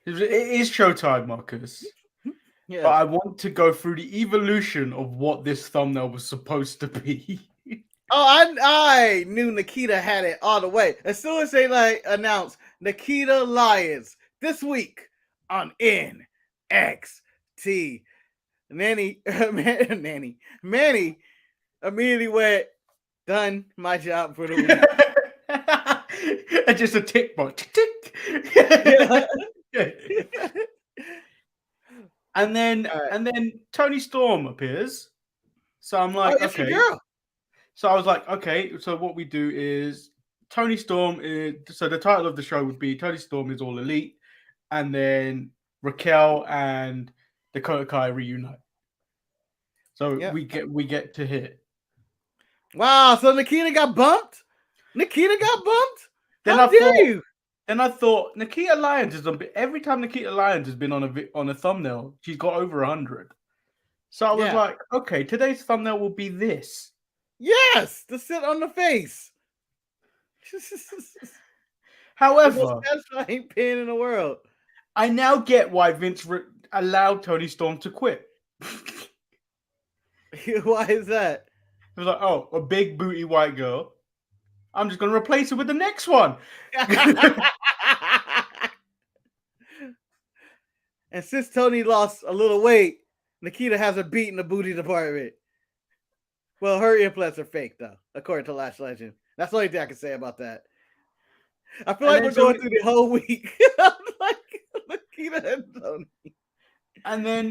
It is showtime, Marcus. Yeah. But I want to go through the evolution of what this thumbnail was supposed to be. Oh, I knew Nikita had it all the way. As soon as they announced Nikita Lyons this week on NXT, Manny immediately went, done my job for the week. And just a tick box. Tick. And then Toni Storm appears. So I'm like, okay. So I was like, okay, so what we do is Toni Storm is, so the title of the show would be Toni Storm is All Elite, and then Raquel and Dakota Kai reunite. So we get to hit. Wow, so Nikita got bumped? How dare you? Then I thought Nikita Lyons is every time Nikita Lyons has been on a thumbnail, she's got over 100. So I was like, okay, today's thumbnail will be this. Yes, to sit on the face. However, the most satisfying pin in the world. I now get why Vince allowed Toni Storm to quit. Why is that? It was like, oh, a big booty white girl. I'm just going to replace her with the next one. And since Toni lost a little weight, Nikita has her beat in the booty department. Well, her implants are fake, though, according to Lash Legend. That's the only thing I can say about that. I feel like we're going through the whole week. Like Nikita and Toni. And then,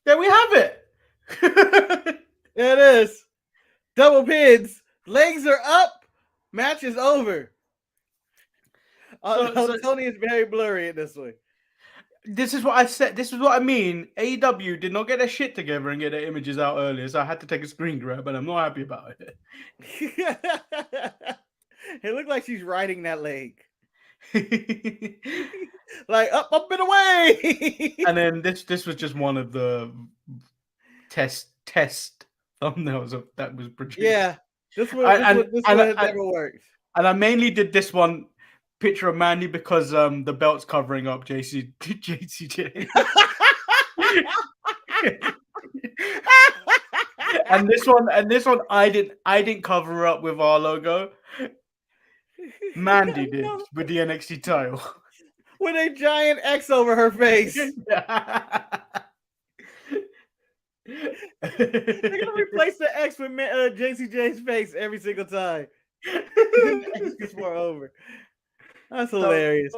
there we have it. There it is. Double pins. Legs are up. Match is over. Toni is very blurry in this one. This is what I said. This is what I mean. AEW did not get their shit together and get their images out earlier, so I had to take a screen grab, and I'm not happy about it. It looked like she's riding that leg. Like up and away. And then this was just one of the test thumbnails that was produced. Yeah, this one never worked. And I mainly did this one picture of Mandy because the belt's covering up JCJ. and this one I didn't cover up with our logo. Mandy did with the NXT title. With a giant X over her face. They're gonna replace the X with JCJ's face every single time. The X gets more over. That's hilarious.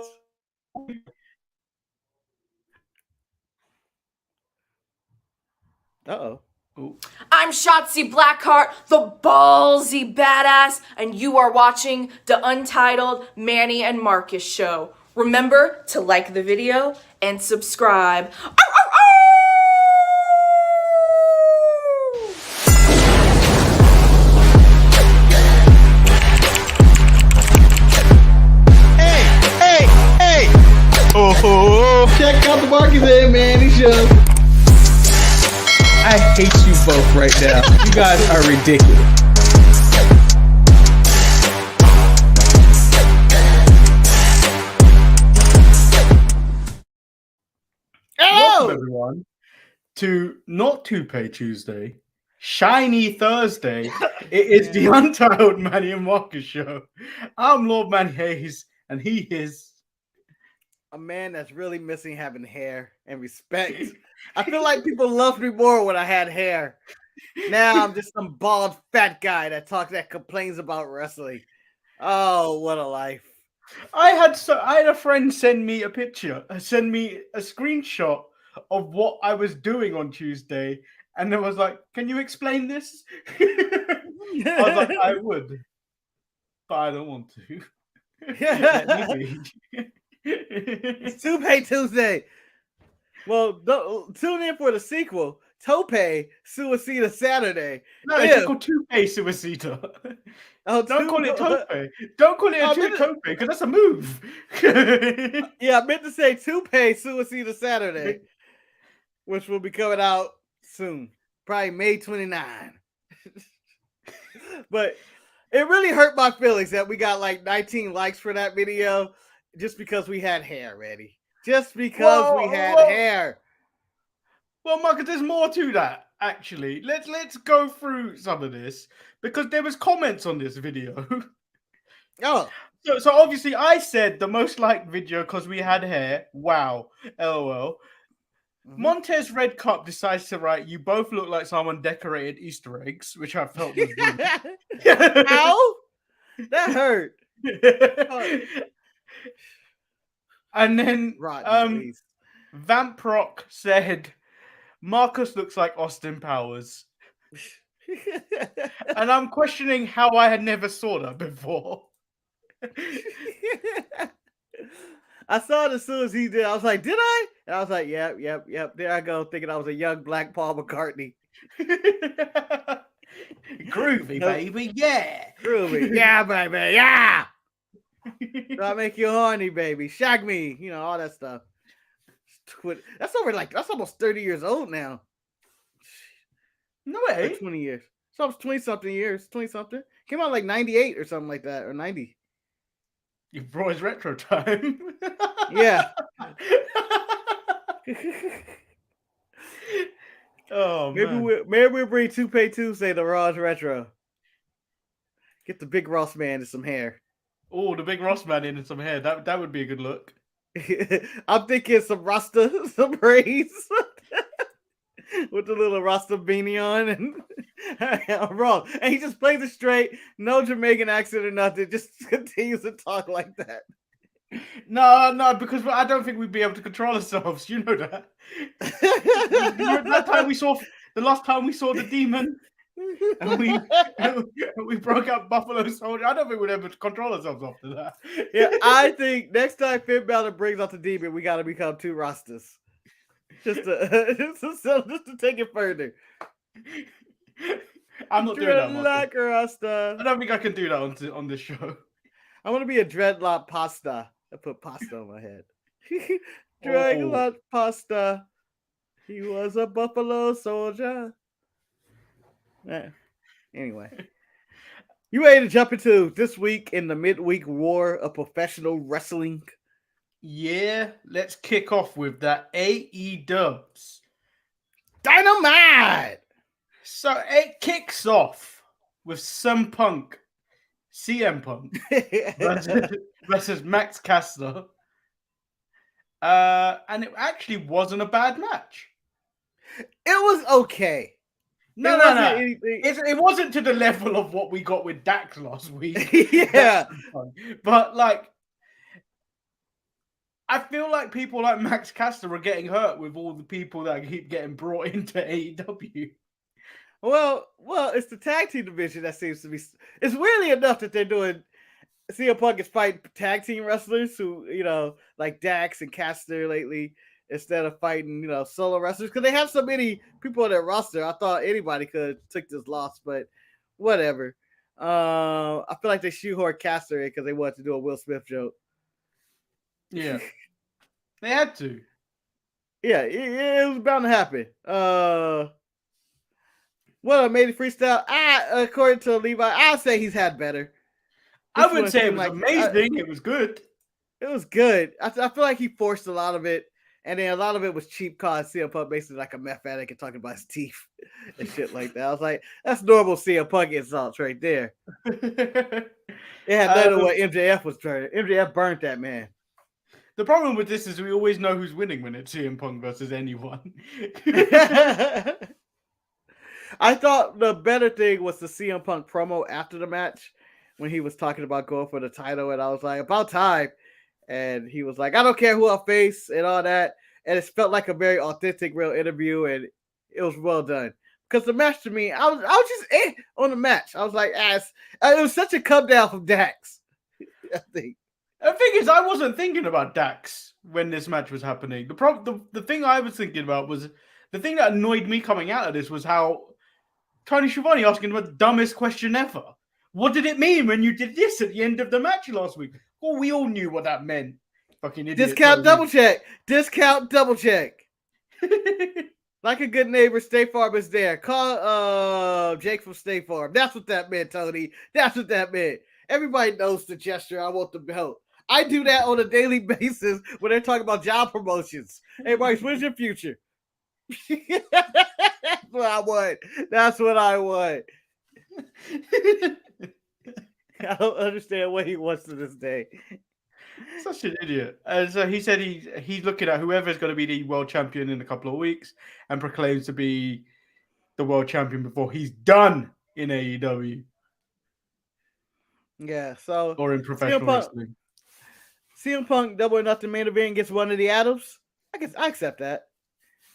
Uh-oh. Ooh. I'm Shotzi Blackheart, the ballsy badass, and you are watching the Untitled Manny and Marcus show. Remember to like the video and subscribe. Hey! Oh! Check out the Marcus and Manny show. I hate you both right now. You guys are ridiculous. Welcome everyone to not Toupee Tuesday, Shiny Thursday. It is the Untitled Manny and Marcus show. I'm Lord Manny Hayes, and he is a man that's really missing having hair and respect. I feel like people loved me more when I had hair. Now I'm just some bald fat guy that complains about wrestling. Oh, what a life. I had a friend send me a screenshot of what I was doing on Tuesday, and it was like, can you explain this? I was like, I would, but I don't want to. It's Toupee Tuesday. Well, tune in for the sequel, Toupee Suicida Saturday. No, it's called Toupee Suicida. Oh, don't call it Toupee. Don't call it a Toupee because that's a move. Yeah, I meant to say Toupee Suicida Saturday, which will be coming out soon, probably May 29. But it really hurt my feelings that we got like 19 likes for that video. just because we had hair ready. Just because we had hair. Well, Marcus, there's more to that. Actually, let's go through some of this because there was comments on this video. Oh, so obviously I said the most liked video because we had hair. Wow, lol. Montez Red Cup decides to write, "You both look like someone decorated Easter eggs," which I felt was rude. Ow! That hurt. And then Rotten, Vamp Rock said, "Marcus looks like Austin Powers." And I'm questioning how I had never saw that before. I saw it as soon as he did. I was like, did I? And I was like, yep. There I go, thinking I was a young black Paul McCartney. Groovy, baby. Yeah. Groovy. Yeah, baby. Yeah. Do I make you horny, baby? Shag me. You know, all that stuff. That's almost 30 years old now. No way. Like 20 years. So it's 20-something years. 20-something. Came out like 98 or something like that. Or 90. You brought his retro time. Yeah. Oh, maybe we'll bring Toupee Tuesday to Raw's Retro. Get the big Ross man and some hair. Oh, the big Ross man in some hair. That would be a good look. I'm thinking some Rasta, some braids. With the little Rasta beanie on, and I'm wrong. And he just plays it straight, no Jamaican accent or nothing, just continues to talk like that. No, because I don't think we'd be able to control ourselves. You know that. The last time we saw the demon, and we broke up Buffalo Soldier. I don't think we'd ever control ourselves after that. Yeah, I think next time Finn Balor brings out the demon, we got to become two Rastas. Just to take it further. I'm not doing that. Dreadlock Rasta. I don't think I can do that on this show. I want to be a dreadlock pasta. I put pasta on my head. Dreadlock pasta. He was a Buffalo Soldier. Anyway. You ready to jump into this week in the midweek war of professional wrestling? Yeah, let's kick off with that AEW Dynamite. So it kicks off with CM Punk versus Max Caster. And it actually wasn't a bad match. It was okay. No. It wasn't to the level of what we got with Dax last week. Yeah. But like, I feel like people like Max Caster are getting hurt with all the people that keep getting brought into AEW. Well, it's the tag team division that seems to be. It's weirdly enough that they're doing. CM Punk is fighting tag team wrestlers who, like Dax and Caster lately, instead of fighting, solo wrestlers, because they have so many people on their roster. I thought anybody could have took this loss, but whatever. I feel like they shoehorned Caster in because they wanted to do a Will Smith joke. Yeah. They had to. Yeah, it was bound to happen. Well, made it freestyle. According to Levi, I'll say he's had better. I would say it was amazing. It was good. It was good. I feel like he forced a lot of it, and then a lot of it was cheap cause CM Punk basically like a meth addict and talking about his teeth and shit like that. I was like, that's normal CM Punk insults right there. It had nothing to what MJF was trying. MJF burnt that man. The problem with this is we always know who's winning when it's CM Punk versus anyone. I thought the better thing was the CM Punk promo after the match when he was talking about going for the title, and I was like, about time. And he was like, I don't care who I face and all that. And it felt like a very authentic, real interview, and it was well done. Because the match to me, I was just on the match. I was like, it was such a come down from Dax. I think. The thing is, I wasn't thinking about Dax when this match was happening. The thing I was thinking about was the thing that annoyed me coming out of this was how Tony Schiavone asking him the dumbest question ever. What did it mean when you did this at the end of the match last week? Well, we all knew what that meant. Fucking idiot. Discount double check. Discount double check. Like a good neighbor, State Farm is there. Call Jake from State Farm. That's what that meant, Tony. That's what that meant. Everybody knows the gesture. I want the belt. I do that on a daily basis when they're talking about job promotions. Hey, Marcus, where's your future? That's what I want. That's what I want. I don't understand what he wants to this day. Such an idiot. So he said he's looking at whoever's going to be the world champion in a couple of weeks and proclaims to be the world champion before he's done in AEW. Yeah, so or in professional wrestling. CM Punk Double or Nothing main event gets one of the Adams. I guess I accept that.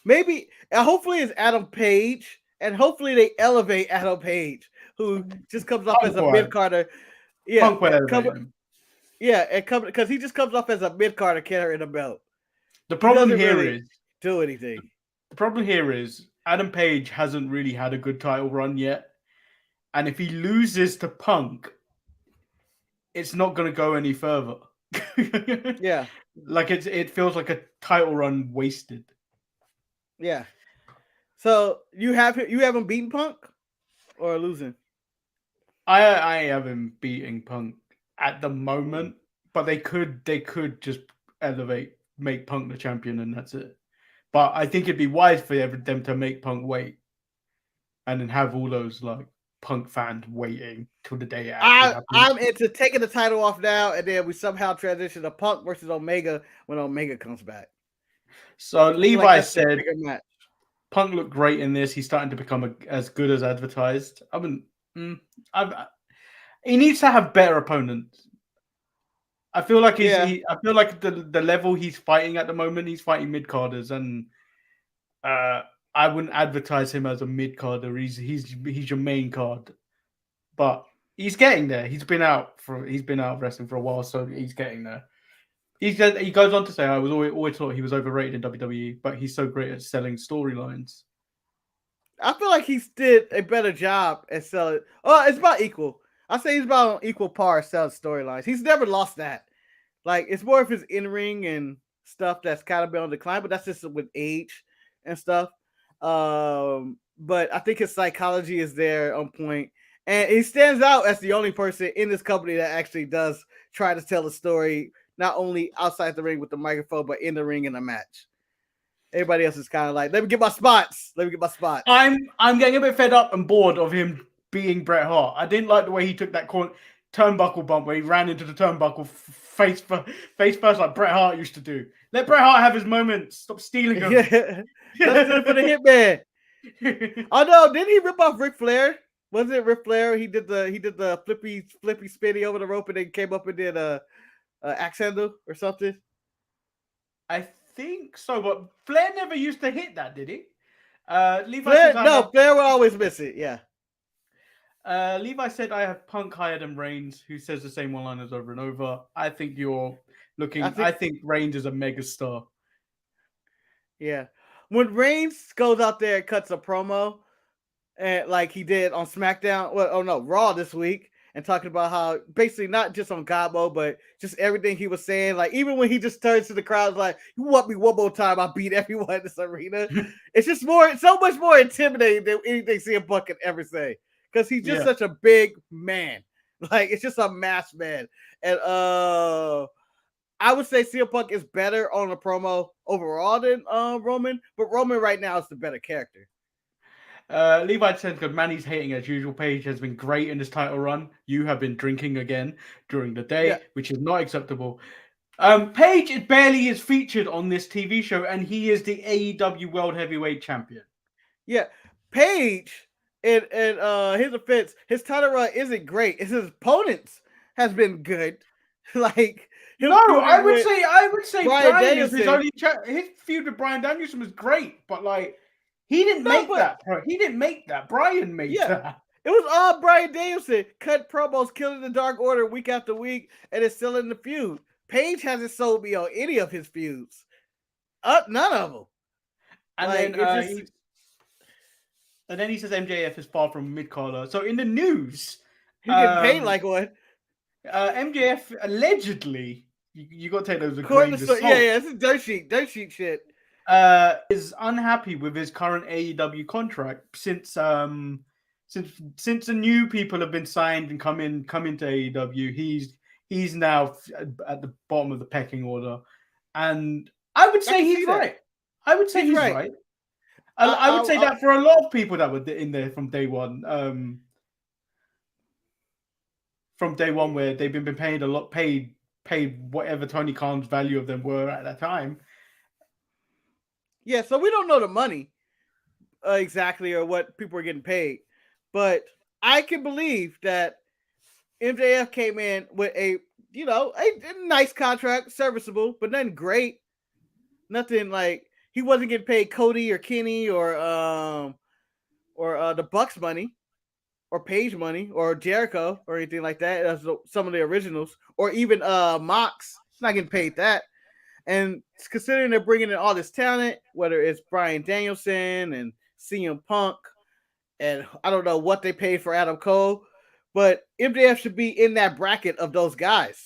Maybe, hopefully it's Adam Page, and hopefully they elevate Adam Page, who just comes off as a mid-carder. Yeah, because he just comes off as a mid-carder carrying a belt. The problem here is do anything. The problem here is Adam Page hasn't really had a good title run yet, and if he loses to Punk, it's not going to go any further. Yeah, like it feels like a title run wasted. Yeah. So you haven't beaten Punk or losing? I haven't beaten Punk at the moment, but they could just make Punk the champion, and that's it. But I think it'd be wise for them to make Punk wait, and then have all those like Punk fans waiting till the day after. I'm into taking the title off now, and then we somehow transition to Punk versus Omega when Omega comes back. So Levi said Punk looked great in this. He's starting to become as good as advertised. He needs to have better opponents. I feel like I feel like the level he's fighting at the moment, he's fighting mid-carders, and I wouldn't advertise him as a mid-carder. He's your main card. But he's getting there. He's been out of wrestling for a while, so he's getting there. He goes on to say, I was always thought he was overrated in WWE, but he's so great at selling storylines. I feel like he did a better job at selling. Oh, it's about equal. I say he's about on equal par selling storylines. He's never lost that. Like, it's more of his in-ring and stuff that's kind of been on decline, but that's just with age and stuff. But I think his psychology is there on point. And he stands out as the only person in this company that actually does try to tell a story, not only outside the ring with the microphone, but in the ring in a match. Everybody else is kind of like, let me get my spots. I'm getting a bit fed up and bored of him being Bret Hart. I didn't like the way he took that turnbuckle bump where he ran into the turnbuckle face first like Bret Hart used to do. Let Bret Hart have his moments. Stop stealing them. Yeah. Let's do it for the Hitman. Oh no, didn't he rip off Ric Flair? Wasn't it Ric Flair? He did the flippy spinny over the rope and then came up and did a axe handle or something. I think so, but Flair never used to hit that, did he? Flair would always miss it. Yeah. Levi said, I have Punk higher than Reigns, who says the same one-liners over and over. I think I think Reigns is a megastar. Yeah. When Reigns goes out there and cuts a promo, and like he did on SmackDown, Raw this week, and talking about how basically not just on God mode, but just everything he was saying. Like, even when he just turns to the crowd like, you want me one more time, I'll beat everyone in this arena. It's just so much more intimidating than anything CM Punk can ever say. Because he's just such a big man. Like, it's just a mass man. And I would say CM Punk is better on a promo overall than Roman, but Roman right now is the better character. Levi says, good, Manny's hating as usual. Page has been great in this title run. You have been drinking again during the day, which is not acceptable. Page barely is featured on this TV show, and he is the AEW World Heavyweight Champion. Yeah, Page, in his offense, his title run isn't great. It's his opponents has been good. Like, I would say Brian Danielson. His feud with Brian Danielson was great, but like, he didn't make that. He didn't make that. Brian made that. It was all Brian Danielson. Cut promos, killing the Dark Order week after week, and it's still in the feud. Page hasn't sold me on any of his feuds. None of them. And then he says MJF is far from mid-carder. So in the news, he getting paid like one. MJF allegedly, you got to take those with grains of salt. Yeah, this is dirt sheet shit. Is unhappy with his current AEW contract since the new people have been signed and come into AEW. he's now at the bottom of the pecking order, and I would say he's right. I would say he's right. I would say that for a lot of people that were in there from day one. From day one, where they've been paid a lot, paid whatever Tony Khan's value of them were at that time. Yeah, so we don't know the money exactly or what people are getting paid, but I can believe that MJF came in with a nice contract, serviceable, but nothing great. Nothing like he wasn't getting paid Cody or Kenny or the Bucks money or Page money or Jericho or anything like that. That's some of the originals, or even Mox. He's not getting paid that. And considering they're bringing in all this talent, whether it's Bryan Danielson and CM Punk, and I don't know what they paid for Adam Cole, but MJF should be in that bracket of those guys.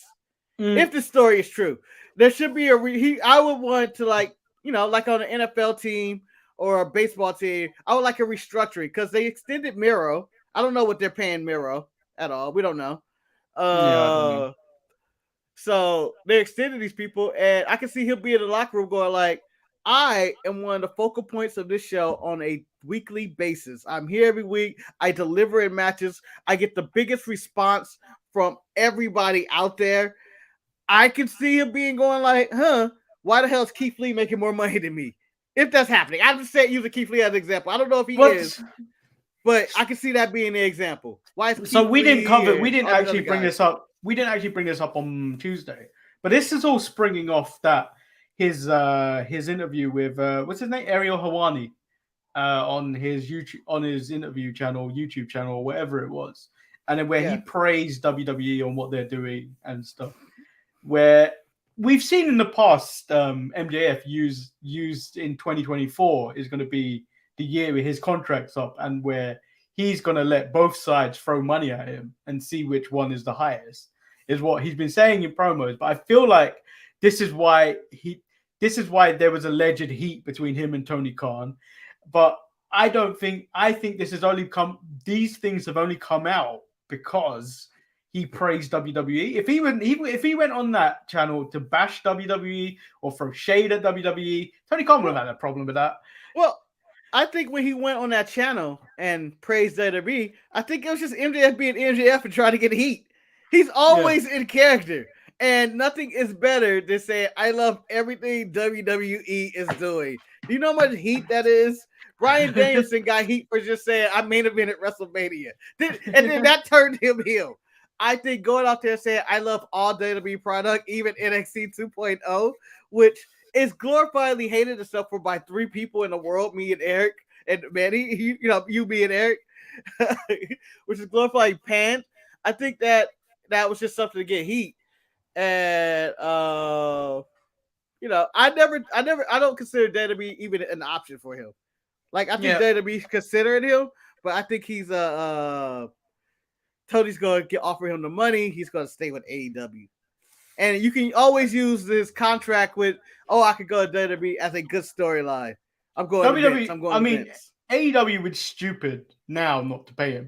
If the story is true, there should be I would want to like on an NFL team or a baseball team, I would like a restructuring because they extended Miro. I don't know what they're paying Miro at all. We don't know. I don't know. So they extended these people, and I can see him be in the locker room going like, I am one of the focal points of this show on a weekly basis. I'm here every week. I deliver in matches. I get the biggest response from everybody out there. I can see him going like, why the hell is Keith Lee making more money than me? If that's happening. I'm just saying, using Keith Lee as an example. I don't know if he is, but I can see that being the example. Why is Keith we Lee didn't actually bring this up. We didn't actually bring this up on Tuesday, but this is all springing off that his interview with what's his name, Ariel Helwani, on his interview channel, YouTube channel, or whatever it was, and then where he praised WWE on what they're doing and stuff. Where we've seen in the past, MJF used in 2024 is going to be the year where his contract's up, and where he's going to let both sides throw money at him and see which one is the highest, is what he's been saying in promos. But I feel like this is why there was alleged heat between him and Tony Khan. But I think this has only these things have only come out because he praised WWE. If he went on that channel to bash WWE or throw shade at WWE, Tony Khan would have had a problem with that. Well, I think when he went on that channel and praised WWE, I think it was just MJF being MJF and trying to get heat. He's always in character, and nothing is better than saying, I love everything WWE is doing. Do you know how much heat that is? Bryan Danielson got heat for just saying, I main evented Wrestlemania. And then that turned him heel. I think going out there saying, I love all WWE product, even NXT 2.0, which is glorifiedly hated itself for by three people in the world, me and Eric and Manny, you, me and Eric, which is glorifiedly panned. I think that was just something to get heat. And, I don't consider WWE even an option for him. Like, I think WWE considering him, but I think he's Tony's going to offer him the money. He's going to stay with AEW. And you can always use this contract with, I could go to WWE as a good storyline. I'm going to Vince. I'm going to Vince. AEW would stupid now not to pay him.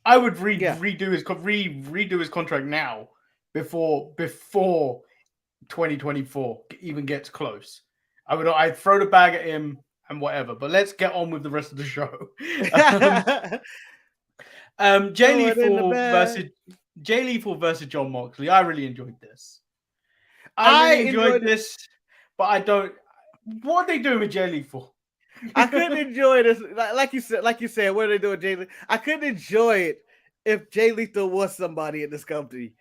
I would redo his contract now before 2024 even gets close. I'd throw the bag at him and whatever. But let's get on with the rest of the show. Jay Lethal versus Jon Moxley. I really enjoyed this. I really enjoyed this, but I don't. What are they doing with Jay Lethal? I couldn't enjoy this. Like you said, what are they doing with Jay Lethal? I couldn't enjoy it if Jay Lethal was somebody in this company.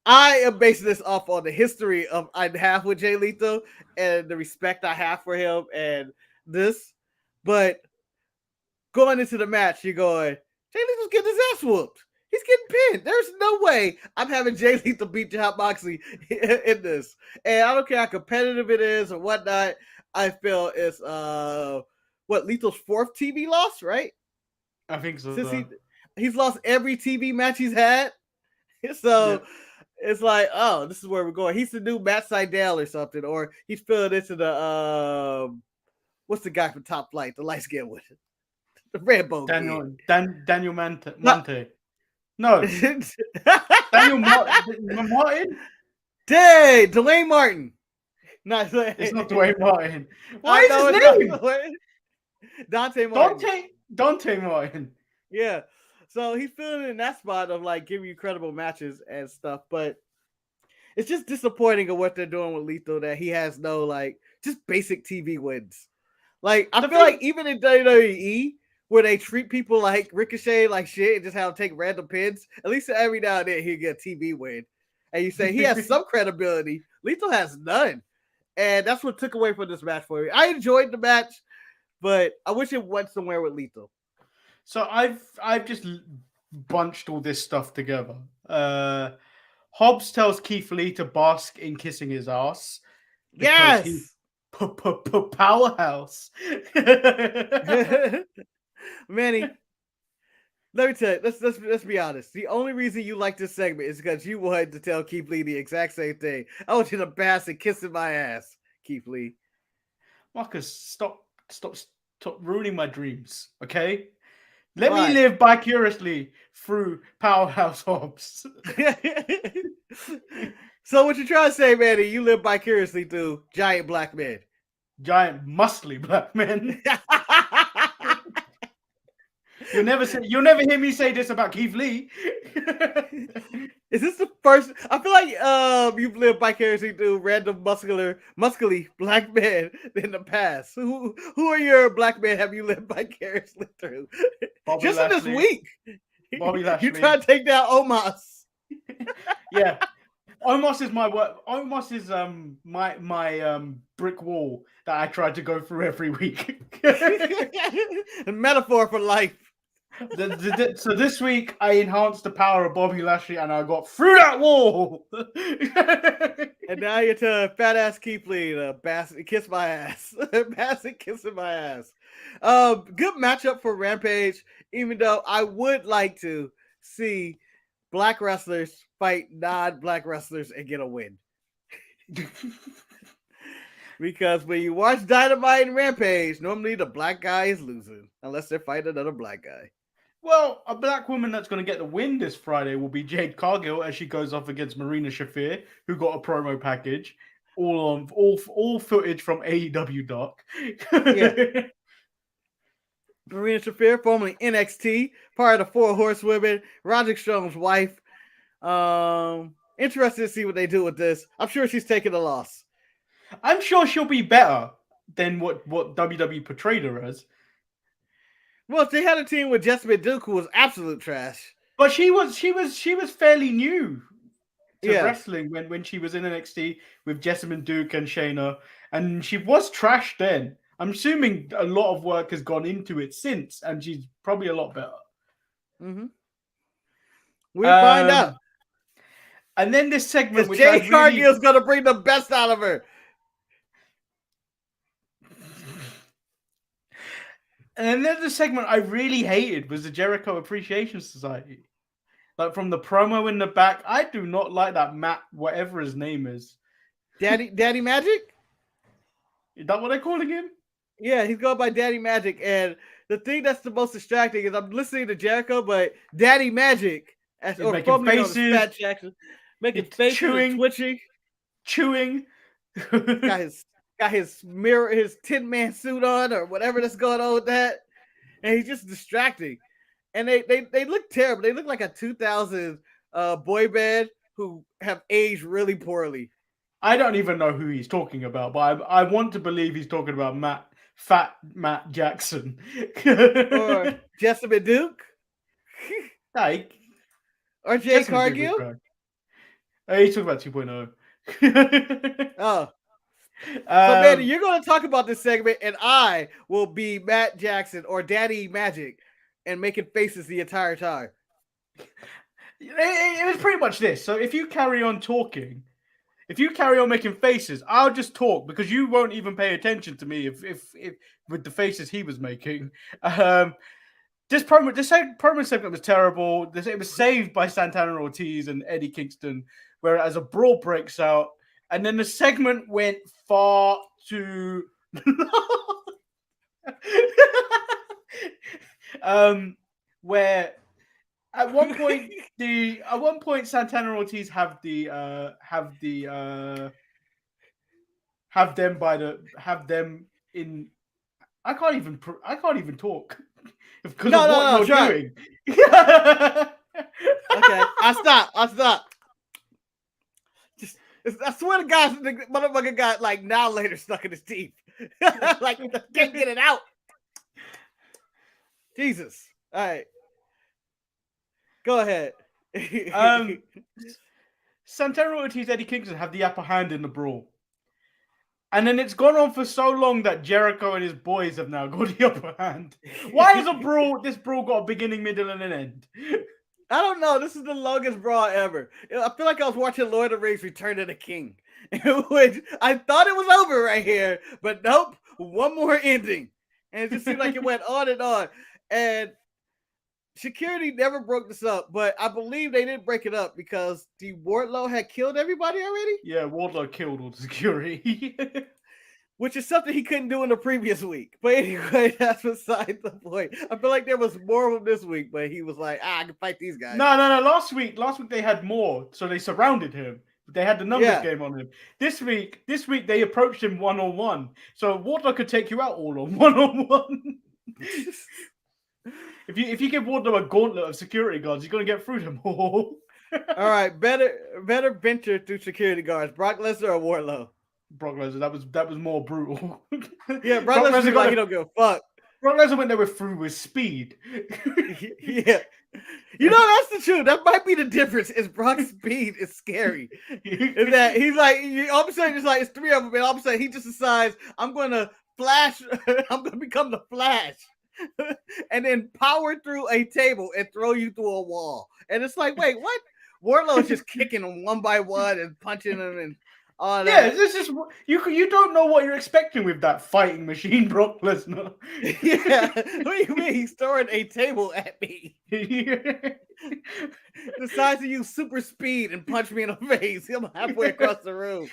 I am basing this off on the history I have with Jay Lethal and the respect I have for him and this. But going into the match, you're going, Jay Lethal's getting his ass whooped. He's getting pinned. There's no way I'm having Jay Lethal beat Jon Moxley in this. And I don't care how competitive it is or whatnot. I feel it's Lethal's fourth TV loss, right? I think so. Since he's lost every TV match he's had. So it's like, this is where we're going. He's the new Matt Sydal or something, or he's filling into the what's the guy from Top Flight, the light skin with it? The Rambo. Daniel Monte. No. Daniel Martin? Dang, Dwayne Martin. It's not Dwayne Martin. What is his name? Dante Martin. Dante Martin. Yeah. So he's feeling in that spot of like giving you credible matches and stuff, but it's just disappointing of what they're doing with Lethal that he has no like just basic TV wins. Like I feel like even in WWE where they treat people like Ricochet like shit and just have to take random pins, at least every now and then he'll get a TV win. And you say he has some credibility. Lethal has none. And that's what took away from this match for me. I enjoyed the match, but I wish it went somewhere with Lethal. So I've just bunched all this stuff together. Hobbs tells Keith Lee to bask in kissing his ass. Yes, he's powerhouse. Manny, let me tell you. Let's be honest. The only reason you like this segment is because you wanted to tell Keith Lee the exact same thing. I want you to bask and kissing my ass, Keith Lee. Marcus, stop ruining my dreams, okay? Let me live vicariously through Powerhouse Hobbs. So what you trying to say, Manny? You live vicariously through giant black men. Giant muscly black men. You'll never hear me say this about Keith Lee. Is this the first? I feel like you've lived vicariously through random muscly black men in the past. Who are your black men have you lived vicariously through? Bobby Just Lashley. in this week. Bobby Lashley. You trying to take down Omos. Yeah. Omos is my work. Omos is my brick wall that I try to go through every week. A metaphor for life. So this week I enhanced the power of Bobby Lashley and I got through that wall. And now you're telling fat ass Keith Lee to kiss my ass. Bassett kissing my ass. Good matchup for Rampage, even though I would like to see black wrestlers fight non-black wrestlers and get a win. Because when you watch Dynamite and Rampage, normally the black guy is losing unless they're fighting another black guy. Well, a black woman that's going to get the win this Friday will be Jade Cargill as she goes off against Marina Shafir, who got a promo package, all footage from AEW Dark. Yeah. Marina Shafir, formerly NXT, part of the Four Horsewomen, Roderick Strong's wife. Interested to see what they do with this. I'm sure she's taking a loss. I'm sure she'll be better than what WWE portrayed her as. Well, they had a team with Jessamine Duke who was absolute trash. But she was fairly new to wrestling when she was in NXT with Jessamine Duke and Shayna, and she was trash then. I'm assuming a lot of work has gone into it since, and she's probably a lot better. Mm-hmm. We'll find out. And then this segment, which Jade Cargill's gonna bring the best out of her. And then the segment I really hated was the Jericho Appreciation Society. Like from the promo in the back, I do not like that Matt, whatever his name is. Daddy Magic? Is that what they're calling him? Yeah, he's going by Daddy Magic. And the thing that's the most distracting is I'm listening to Jericho, but Daddy Magic, making faces, making faces, chewing, twitching, got his mirror, his Tin Man suit on, or whatever that's going on with that, and he's just distracting. And they look terrible. They look like a 2000 boy band who have aged really poorly. I don't even know who he's talking about, but I want to believe he's talking about Fat Matt Jackson. Or Jessamine Duke. Or Jay Cargill. He's talking about 2.0. Oh. So, Manny, you're going to talk about this segment, and I will be Matt Jackson or Daddy Magic and making faces the entire time. It was pretty much this. So if you carry on talking, if you carry on making faces, I'll just talk because you won't even pay attention to me if with the faces he was making. This promo segment was terrible. It was saved by Santana Ortiz and Eddie Kingston, whereas a brawl breaks out. And then the segment went far too long. Where At one point, Santana and Ortiz have them in. I can't even talk because of what you're doing. Okay, I'll stop. I swear to God, the motherfucker got like now later stuck in his teeth. Like can't get it out. Jesus. All right. Go ahead. Santana Ortiz, Eddie Kingston have the upper hand in the brawl. And then it's gone on for so long that Jericho and his boys have now got the upper hand. Why has this brawl got a beginning, middle, and an end? I don't know. This is the longest brawl ever. I feel like I was watching Lord of the Rings Return of the King. Which I thought it was over right here, but nope. One more ending. And it just seemed like it went on and on. And security never broke this up, but I believe they didn't break it up because the Wardlow had killed everybody already. Yeah, Wardlow killed all the security. Which is something he couldn't do in the previous week. But anyway, that's beside the point. I feel like there was more of them this week, but he was like, I can fight these guys. No. Last week they had more, so they surrounded him. They had the numbers game on him. This week they approached him one-on-one. So Wardlow could take you out all on one-on-one. If you give Wardlow a gauntlet of security guards, he's gonna get through them all. All right, better venture through security guards. Brock Lesnar or Wardlow? Brock Lesnar, that was more brutal. Yeah, Brock Lesnar like he don't give a fuck. Brock Lesnar went there with speed. Yeah. You know, that's the truth. That might be the difference. Is Brock's speed is scary. Is that he's like all of a sudden it's like it's three of them, and all of a sudden he just decides I'm gonna flash, I'm gonna become the Flash. And then power through a table and throw you through a wall. And it's like, wait, what? Wardlow's just kicking them one by one and punching them and all that. Yeah, this is you don't know what you're expecting with that fighting machine, Brock Lesnar. Yeah, what do you mean? He's throwing a table at me. Decides to use super speed and punch me in the face. I'm halfway across the room.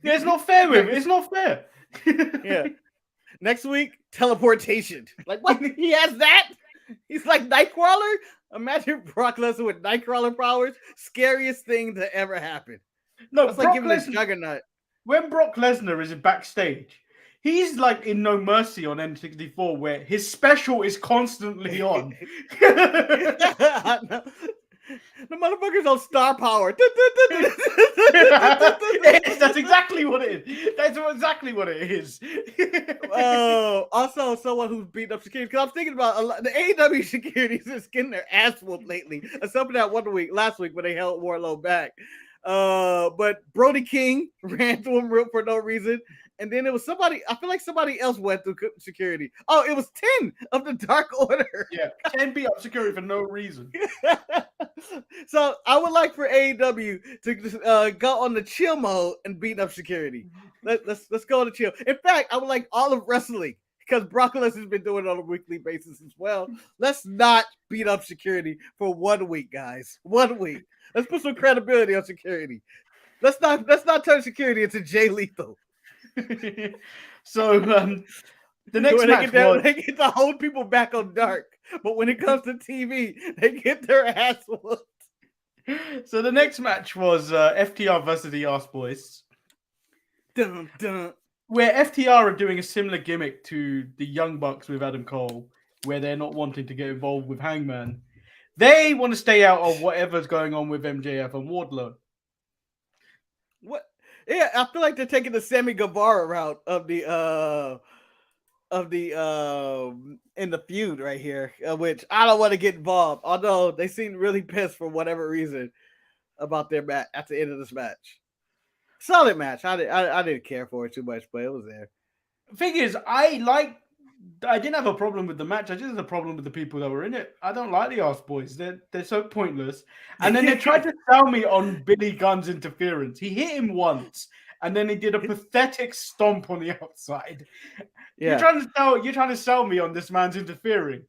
Yeah, it's not fair with him. It's not fair. Yeah. Next week, teleportation. Like, what? He has that? He's like Nightcrawler? Imagine Brock Lesnar with Nightcrawler powers. Scariest thing to ever happen. No, it's like giving a juggernaut. When Brock Lesnar is backstage, he's like in No Mercy on N64, where his special is constantly on. The motherfucker's on star power. That's exactly what it is. That's exactly what it is. Also, someone who's beating up security. Because I'm thinking about the AEW security is just getting their ass whooped lately. Something that last week when they held Wardlow back. But Brody King ran through him for no reason. And then it was somebody, I feel like somebody else went through security. Oh, it was 10 of the Dark Order. Yeah, 10 beat up security for no reason. So I would like for AEW to go on the chill mode and beat up security. Let's go on the chill. In fact, I would like all of wrestling because Brock Lesnar's been doing it on a weekly basis as well. Let's not beat up security for 1 week, guys. 1 week. Let's put some credibility on security. Let's not turn security into Jay Lethal. So the next match they get to hold people back on Dark, but when it comes to TV, they get their ass whooped. So the next match was FTR versus the Ass Boys, dun, dun. Where FTR are doing a similar gimmick to the Young Bucks with Adam Cole, where they're not wanting to get involved with Hangman. They want to stay out of whatever's going on with MJF and Wardlow. What? Yeah, I feel like they're taking the Sammy Guevara route of the in the feud right here, which I don't want to get involved. Although they seem really pissed for whatever reason about their match at the end of this match. Solid match. I didn't care for it too much, but it was there. Thing is, I didn't have a problem with the match. I just had a problem with the people that were in it. I don't like the Ass Boys. They're so pointless. And then they tried to sell me on Billy Gunn's interference. He hit him once, and then he did a pathetic stomp on the outside. Yeah. You're trying to sell me on this man's interfering.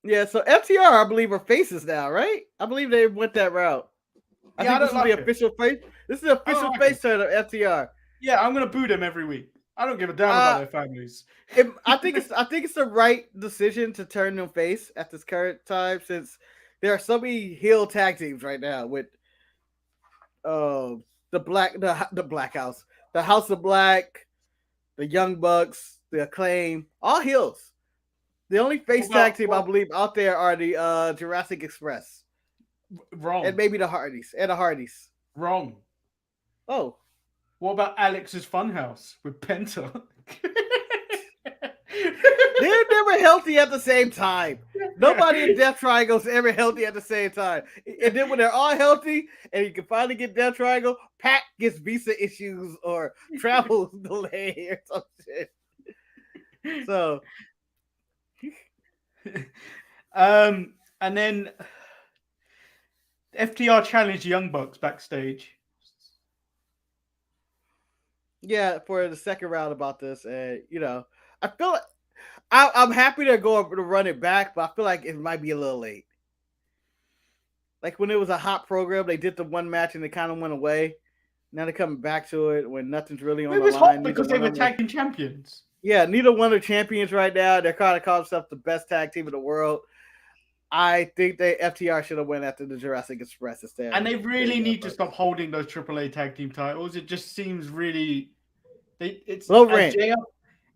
Yeah, so FTR, I believe, are faces now, right? I believe they went that route. I think this is the official face. This is the official face turn of FTR. Yeah, I'm gonna boo them every week. I don't give a damn about their families. I think it's the right decision to turn them face at this current time, since there are so many heel tag teams right now with the Black House, the House of Black, the Young Bucks, the Acclaim, all heels. The only face tag team I believe out there are the Jurassic Express. Wrong. And maybe the Hardys. Wrong. Oh. What about Alex's Funhouse with Penta? They're never healthy at the same time. Nobody in Death Triangle is ever healthy at the same time. And then when they're all healthy and you can finally get Death Triangle, Pat gets visa issues or travel delay or some shit. So, and then FTR challenged Young Bucks backstage. Yeah, for the second round about this, and I feel like I'm happy they're going to run it back, but I feel like it might be a little late. Like when it was a hot program, they did the one match and they kind of went away. Now they're coming back to it when nothing's really on the line. It was hot because they were tag team champions. Yeah, neither one are champions right now. They're kind of calling themselves the best tag team in the world. I think FTR should have went after the Jurassic Express instead. And they really need to stop holding those AAA tag team titles. It just seems really it's low rent.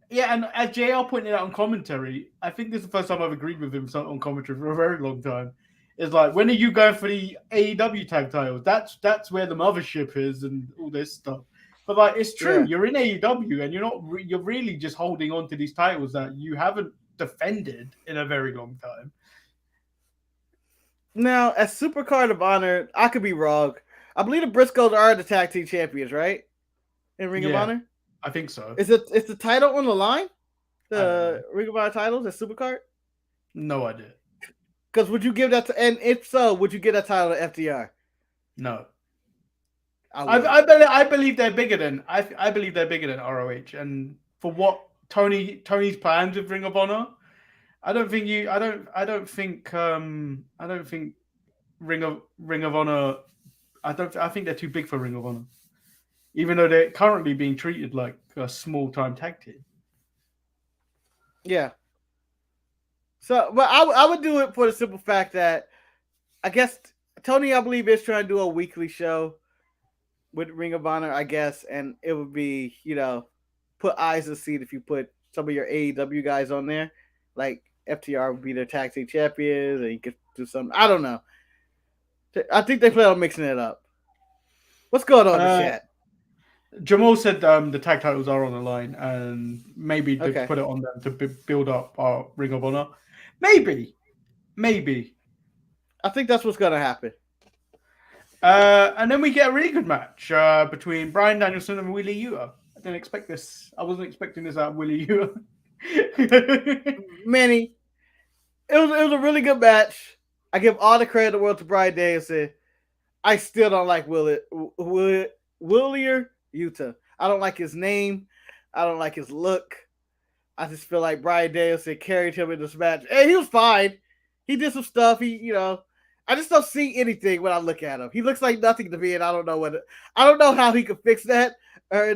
Yeah, and as JR pointed out on commentary, I think this is the first time I've agreed with him on commentary for a very long time. It's like, when are you going for the AEW tag titles? That's where the mothership is and all this stuff. But like, it's true. Yeah. You're in AEW and you're really just holding on to these titles that you haven't defended in a very long time. Now, as Supercard of Honor, I could be wrong. I believe the Briscoes are the tag team champions, right? In Ring of Honor? I think so. Is the title on the line? The Ring of Honor title, the Supercard? No idea. Because would you give that and if so, would you give that title to FTR? No. I believe they're bigger than I believe they're bigger than ROH, and for what Tony's plans with Ring of Honor, I don't think Ring of Honor. I think they're too big for Ring of Honor, even though they're currently being treated like a small time tag team. Yeah. So, but I would do it for the simple fact that I guess Tony, I believe, is trying to do a weekly show with Ring of Honor, I guess, and it would be, put eyes to see if you put some of your AEW guys on there, like FTR would be their tag team champions, and you could do something. I don't know. I think they plan on mixing it up. What's going on in the chat? Jamal said the tag titles are on the line, and maybe they put it on them to build up our Ring of Honor. Maybe. I think that's what's going to happen. And then we get a really good match between Bryan Danielson and Willie Yuta. I didn't expect this. I wasn't expecting this out of Willie Yuta. Manny, it was a really good match. I give all the credit in the world to Bryan Danielson. I still don't like Willie Yuta. I don't like his name. I don't like his look. I just feel like Bryan Danielson carried him in this match. And he was fine. He did some stuff. I just don't see anything when I look at him. He looks like nothing to me, and I don't know how he could fix that, or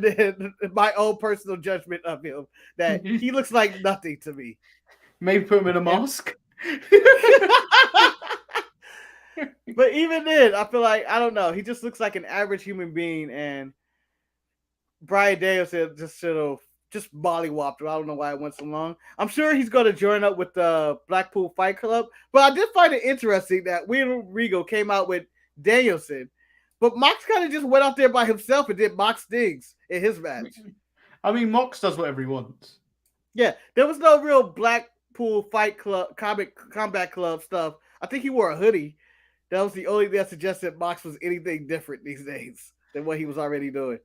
my own personal judgment of him, that he looks like nothing to me. Maybe put him in a mask. But even then, I feel like, I don't know, he just looks like an average human being, and Bryan Danielson just should have just mollywopped him. I don't know why it went so long. I'm sure he's going to join up with the Blackpool Fight Club, but I did find it interesting that Regal came out with Danielson, but Mox kind of just went out there by himself and did Mox things in his match. I mean, Mox does whatever he wants. Yeah, there was no real Blackpool Fight Club, Combat Club stuff. I think he wore a hoodie. That was the only thing that suggested Mox was anything different these days than what he was already doing.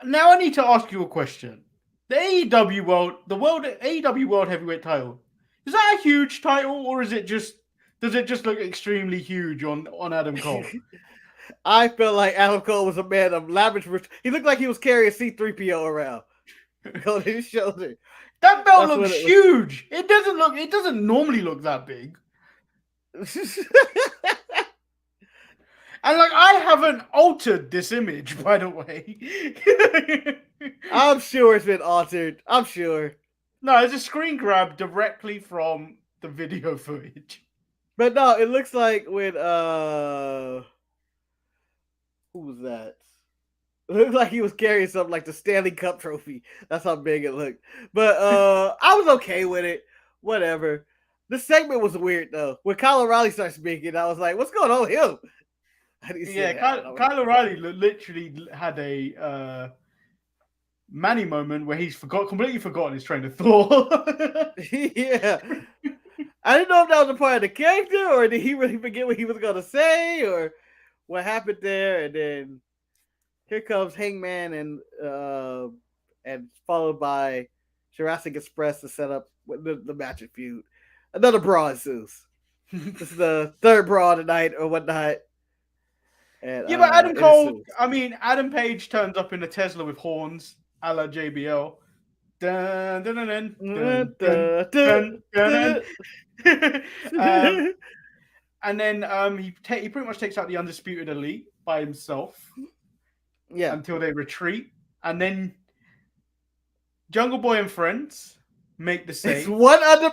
Now I need to ask you a question. The AEW World Heavyweight title, is that a huge title, or does it just look extremely huge on Adam Cole? I felt like Adam Cole was a man of lavish. He looked like he was carrying C-3PO around on his shoulder. That belt looks huge. It doesn't normally look that big. And I haven't altered this image, by the way. I'm sure it's been altered. I'm sure. No, it's a screen grab directly from the video footage. But no, it looks like when who was that? It looked like he was carrying something like the Stanley Cup trophy. That's how big it looked. But I was okay with it. Whatever. This segment was weird though. When Kyle O'Reilly started speaking, I was like, "What's going on with him?" Kyle O'Reilly literally had a Manny moment where he's completely forgotten his train of thought. Yeah. I didn't know if that was a part of the character or did he really forget what he was going to say or what happened there. And then here comes Hangman and followed by Jurassic Express to set up the match of feud. Another brawl ensues. This is the third brawl tonight or whatnot. And, yeah, but Adam Cole, Adam Page turns up in a Tesla with horns, a la JBL. Dun, dun, dun, dun, dun, dun, dun, dun, dun. And then he pretty much takes out the Undisputed Elite by himself. Yeah. Until they retreat. And then Jungle Boy and friends make the save. It's one other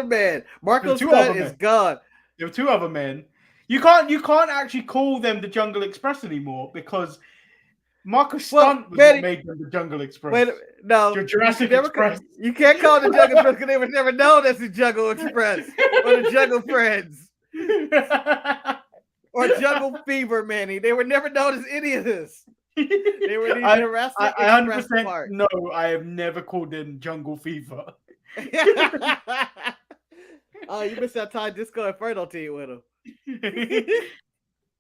man. Marco Stunt is gone. There were two other men. You can't actually call them the Jungle Express anymore because Marcus Stunt was what made them the Jungle Express. Wait, no, Jurassic Express. You can't call them the Jungle Express because they were never known as the Jungle Express or the Jungle Friends or Jungle Fever, Manny. They were never known as any of this. They were the Jurassic Express part. No, I have never called them Jungle Fever. Oh, you missed that time Disco Inferno team with him.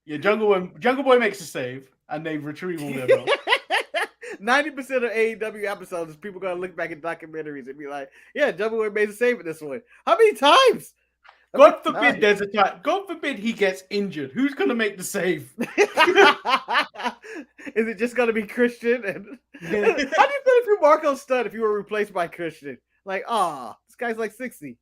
Yeah, Jungle Boy makes a save, and they retrieve all their belts. 90% of AEW episodes is people gonna look back at documentaries and be like, "Yeah, Jungle Boy made a save in this one." How many times? God forbid there's a time. God forbid he gets injured. Who's gonna make the save? Is it just gonna be Christian? And how do you feel if you're Marco Stunt if you were replaced by Christian? Like, this guy's like 60.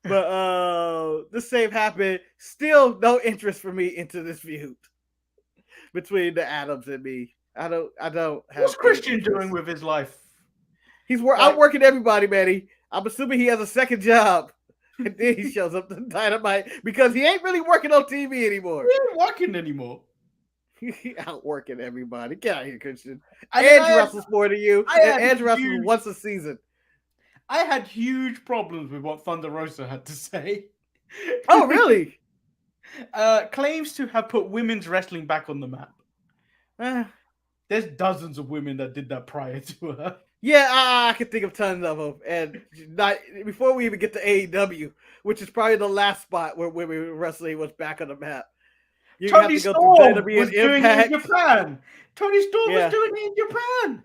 But this save happened. Still no interest for me into this feud between the Adams and me. I don't have. What's Christian doing with his life? I'm working everybody, Manny. I'm assuming he has a second job. And then he shows up to Dynamite because he ain't really working on TV anymore. He ain't working anymore. He outworking everybody. Get out of here, Christian. Edge wrestles more than you. Edge wrestles once a season. I had huge problems with what Thunder Rosa had to say. Oh, really? Claims to have put women's wrestling back on the map. There's dozens of women that did that prior to her. Yeah, I can think of tons of them. And before we even get to AEW, which is probably the last spot where women wrestling was back on the map. Toni Storm was doing it in Japan. Toni Storm was doing it in Japan.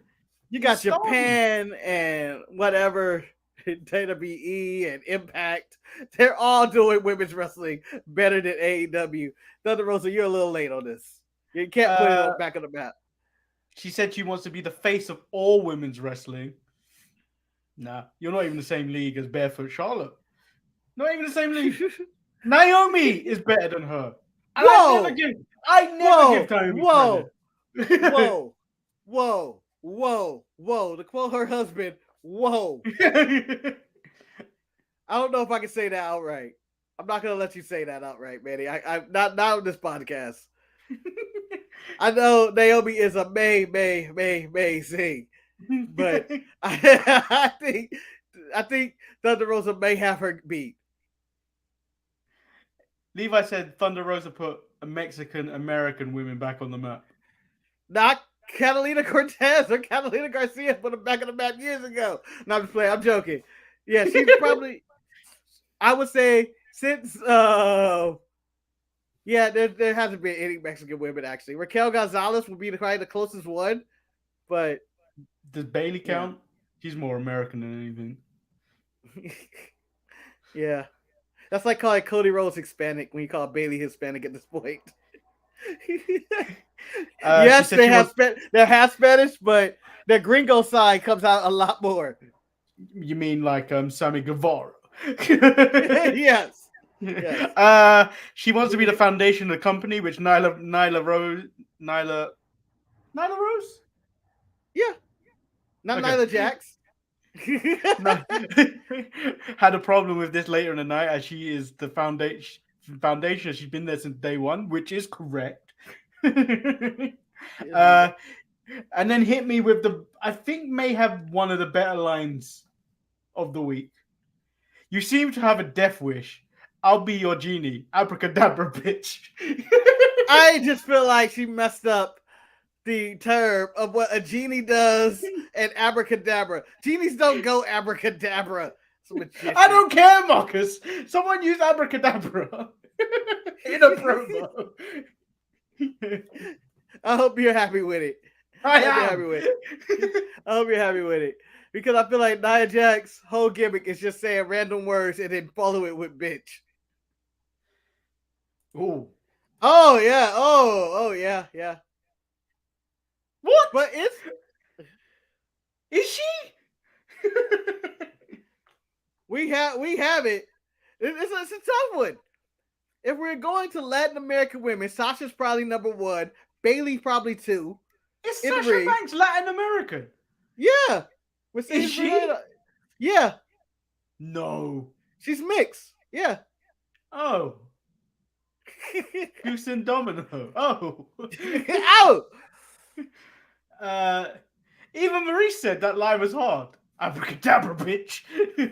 You got Japan and whatever, WWE and Impact. They're all doing women's wrestling better than AEW. Thunder Rosa, you're a little late on this. You can't put it back on the map. She said she wants to be the face of all women's wrestling. Nah, you're not even the same league as Barefoot Charlotte. Not even the same league. Naomi is better than her. And I never give Naomi credit. Whoa. To quote her husband, whoa. I don't know if I can say that outright. I'm not going to let you say that outright, Manny. I not on this podcast. I know Naomi is amazing, but I think Thunder Rosa may have her beat. Levi said Thunder Rosa put Mexican-American women back on the map. Not Catalina Cortez or Catalina Garcia put them back on the map years ago. No, I'm just playing. I'm joking. Yeah, she's probably, I would say, since, there hasn't been any Mexican women, actually. Raquel Gonzalez would be probably the closest one, but. Does Bailey count? She's more American than anything. Yeah. That's like calling Cody Rhodes Hispanic when you call Bailey Hispanic at this point. Yes, they have Spanish, but their gringo side comes out a lot more. You mean like Sammy Guevara? Yes. She wants to be the foundation of the company, which Nyla Nyla Rose? Yeah. Not Nyla Jax. No. Had a problem with this later in the night, as she is the foundation. She's been there since day one, which is correct. And then hit me with I think may have one of the better lines of the week. You seem to have a death wish. I'll be your genie. Abracadabra, bitch. I just feel like she messed up the term of what a genie does and abracadabra. Genies don't go abracadabra. I don't care, Marcus. Someone use abracadabra in a promo. I hope you're happy with it. I hope you're happy with it. Because I feel like Nia Jax's whole gimmick is just saying random words and then follow it with bitch. Ooh. Oh, yeah. Oh, yeah, yeah. What? But is she? we have it. It's a tough one. If we're going to Latin American women, Sasha's probably number 1. Bayley's probably 2. Is Sasha Banks Latin American? Yeah. Is she? Yeah. No. She's mixed. Yeah. Oh. Houston Domino. Oh. Ow. Even Marie said that line was hard. Abracadabra, bitch. To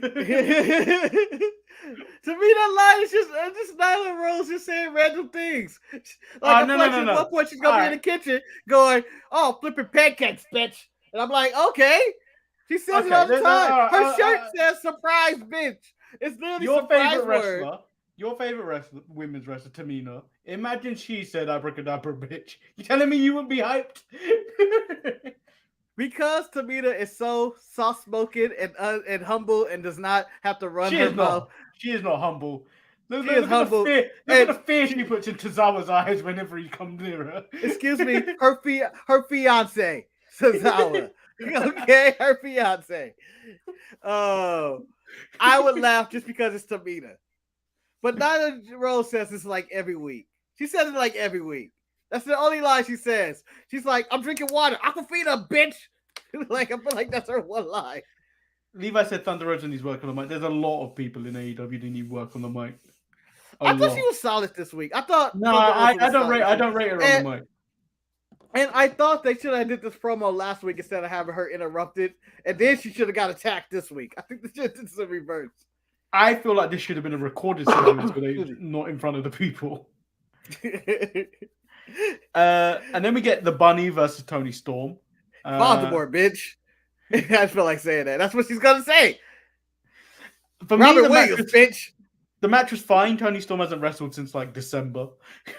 me, that line is just Nyla Rose just saying random things. Like no. At one point, she's gonna be in the kitchen going, "Oh, flipping pancakes, bitch," and I'm like, "Okay." She says it all the time. Her shirt says "surprise, bitch." It's literally your surprise favorite word. wrestler. Your favorite women's wrestler, Tamina. Imagine she said abracadabra, bitch. You telling me you wouldn't be hyped? Because Tamina is so soft-spoken and humble and does not have to run her mouth. She is not humble. Look is humble. Look at the fear she puts in Tozawa's eyes whenever he comes near her. Excuse me, her fiance, Tozawa. Okay, her fiance. Oh, I would laugh just because it's Tamina. But Nyla Rose says this like every week. She says it like every week. That's the only line she says. She's like, "I'm drinking water. Aquafina, bitch." Like, I feel like that's her one line. Levi said Thunder Rosa needs work on the mic. There's a lot of people in AEW that need work on the mic. I thought she was solid this week. I thought I don't rate her on the mic. And I thought they should have did this promo last week instead of having her interrupted. And then she should have got attacked this week. I think this is a reverse. I feel like this should have been a recorded segment, so they're not in front of the people. And then we get the Bunny versus Toni Storm. Baltimore, bitch. I feel like saying that. That's what she's gonna say. For Robert me, Williams, bitch. The match was fine. Toni Storm hasn't wrestled since like December.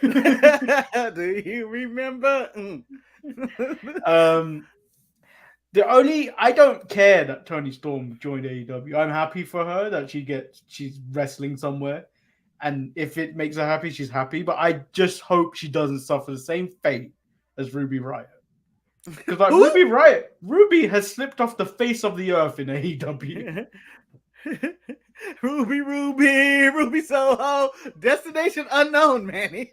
Do you remember? I don't care that Toni Storm joined AEW. I'm happy for her that she's wrestling somewhere. And if it makes her happy, she's happy. But I just hope she doesn't suffer the same fate as Ruby Riott. Because like Ruby has slipped off the face of the earth in AEW. Ruby Soho, destination unknown, Manny.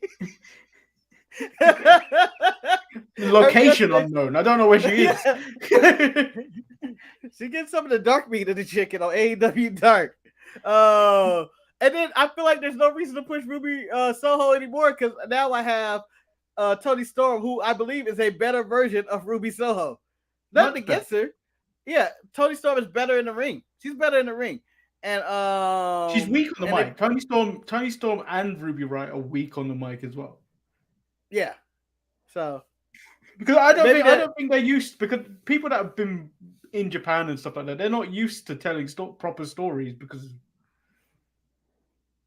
Location unknown. I don't know where she is. She gets some of the dark meat of the chicken on AEW Dark. Oh, and then I feel like there's no reason to push Ruby Soho anymore because now I have Toni Storm, who I believe is a better version of Ruby Soho. Nothing against her. Yeah, Toni Storm is better in the ring. She's better in the ring. And she's weak on the mic. Toni Storm and Ruby Riott are weak on the mic as well. Yeah. So because I don't think they're used, because people that have been in Japan and stuff like that, they're not used to telling proper stories because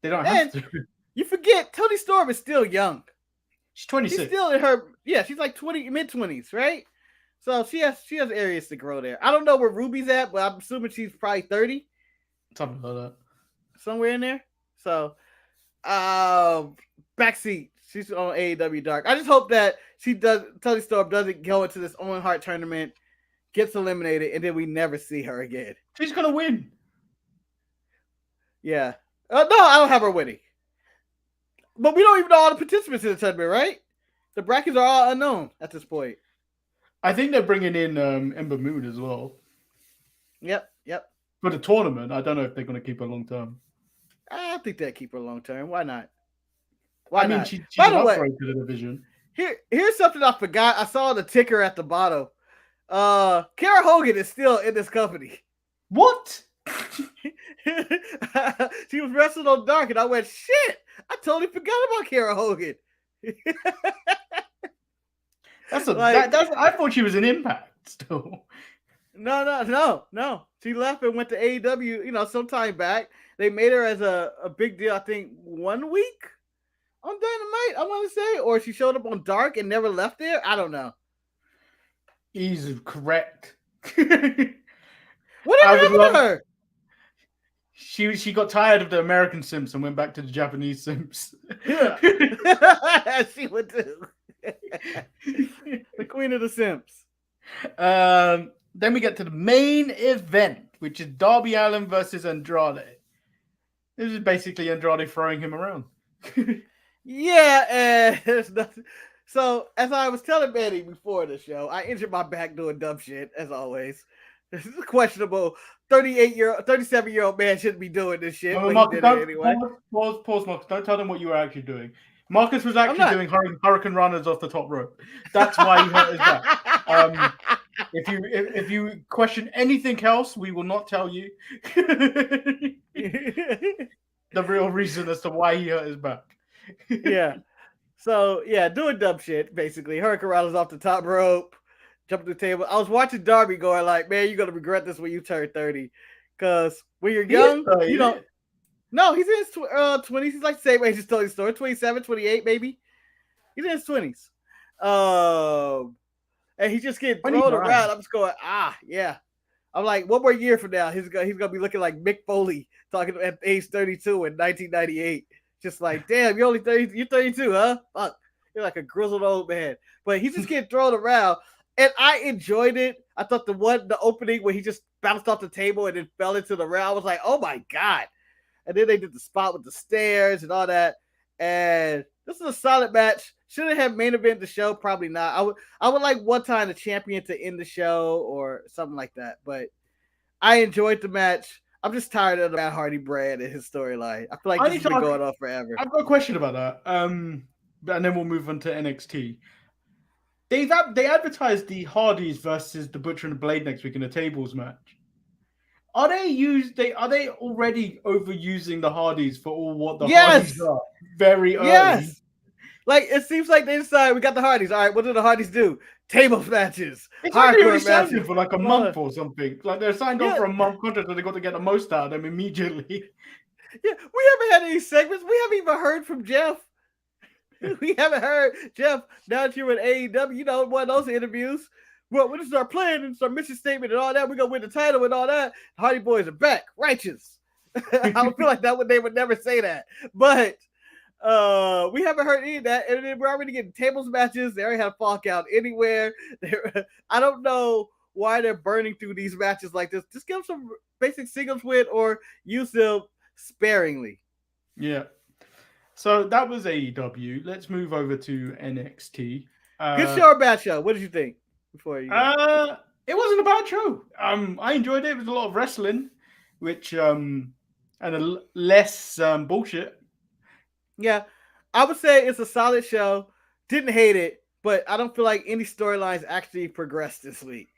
they don't have to. You forget Toni Storm is still young. She's 26. She's still in her she's like mid-20s, right? So she has areas to grow there. I don't know where Ruby's at, but I'm assuming she's probably 30. Something like that. Somewhere in there. So backseat. She's on AEW Dark. I just hope that Toni Storm doesn't go into this Owen Hart tournament, gets eliminated, and then we never see her again. She's gonna win. Yeah. No, I don't have her winning. But we don't even know all the participants in the tournament, right? The brackets are all unknown at this point. I think they're bringing in Ember Moon as well. Yep. For the tournament, I don't know if they're going to keep her long term. I think they'll keep her long term. Why not? She's an upgrade to the division. Here's something I forgot. I saw the ticker at the bottom. Kara Hogan is still in this company. What? She was wrestling on Dark, and I went, shit, I totally forgot about Kara Hogan. I thought she was in Impact still. No. She left and went to AEW, some time back. They made her as a big deal, I think, 1 week on Dynamite, I want to say. Or she showed up on Dark and never left there. I don't know. He's correct. What happened to her? She got tired of the American Simps and went back to the Japanese Simps. Yeah. She would do. The queen of the Simps. Then we get to the main event, which is Darby Allin versus Andrade. This is basically Andrade throwing him around. Yeah, there's nothing. So, as I was telling Manny before the show, I injured my back doing dumb shit, as always. This is questionable. 37-year-old man shouldn't be doing this shit. But Marcus, he did it anyway. Pause, Marcus. Don't tell them what you were actually doing. Marcus was actually doing hurricane runners off the top rope. That's why he hurt his back. If you question anything else, we will not tell you the real reason as to why he hurt his back. Yeah. So, doing dumb shit, basically. Hurricane runners off the top rope, jumping the table. I was watching Darby going like, man, you're going to regret this when you turn 30. Because when you're young, you don't. No, he's in his 20s. He's like the same age as Tony's story. 27, 28, maybe. He's in his 20s. And he's just getting thrown around. I'm just going, yeah. I'm like, 1 more year from now, he's gonna be looking like Mick Foley talking at age 32 in 1998. Just like, damn, you're only 30. You're 32, huh? Fuck, you're like a grizzled old man. But he's just getting thrown around, and I enjoyed it. I thought the opening where he just bounced off the table and then fell into the round, I was like, oh my god. And then they did the spot with the stairs and all that. And this is a solid match. Should it have main event the show? Probably not. I would like one time the champion to end the show or something like that. But I enjoyed the match. I'm just tired of the Matt Hardy brand and his storyline. I feel like this has been going on forever. I've got a question about that. And then we'll move on to NXT. They advertised the Hardys versus the Butcher and the Blade next week in a tables match. Are they already overusing the Hardys for all what the Hardys are very early? Yes. Like, it seems like they decided we got the Hardys. All right, what do the Hardys do? Tables matches. It's like they already signed them for like a month or something. Like they're signed on for a month contract, so they got to get the most out of them immediately. Yeah, we haven't had any segments. We haven't even heard from Jeff. We haven't heard Jeff. Now that you're at AEW, one of those interviews. Well, we just start playing and start mission statement and all that. We're gonna win the title and all that. Hardy Boys are back, righteous. I don't feel like they would never say that, but we haven't heard any of that, and then we're already getting tables matches. They already had a falk out anywhere. I don't know why they're burning through these matches like this. Just give them some basic singles win or use them sparingly. Yeah. So that was AEW. Let's move over to NXT. Good show or bad show? What did you think? Before you it wasn't a bad show. I enjoyed it. It was a lot of wrestling, which and less bullshit. Yeah, I would say it's a solid show. Didn't hate it, but I don't feel like any storylines actually progressed this week.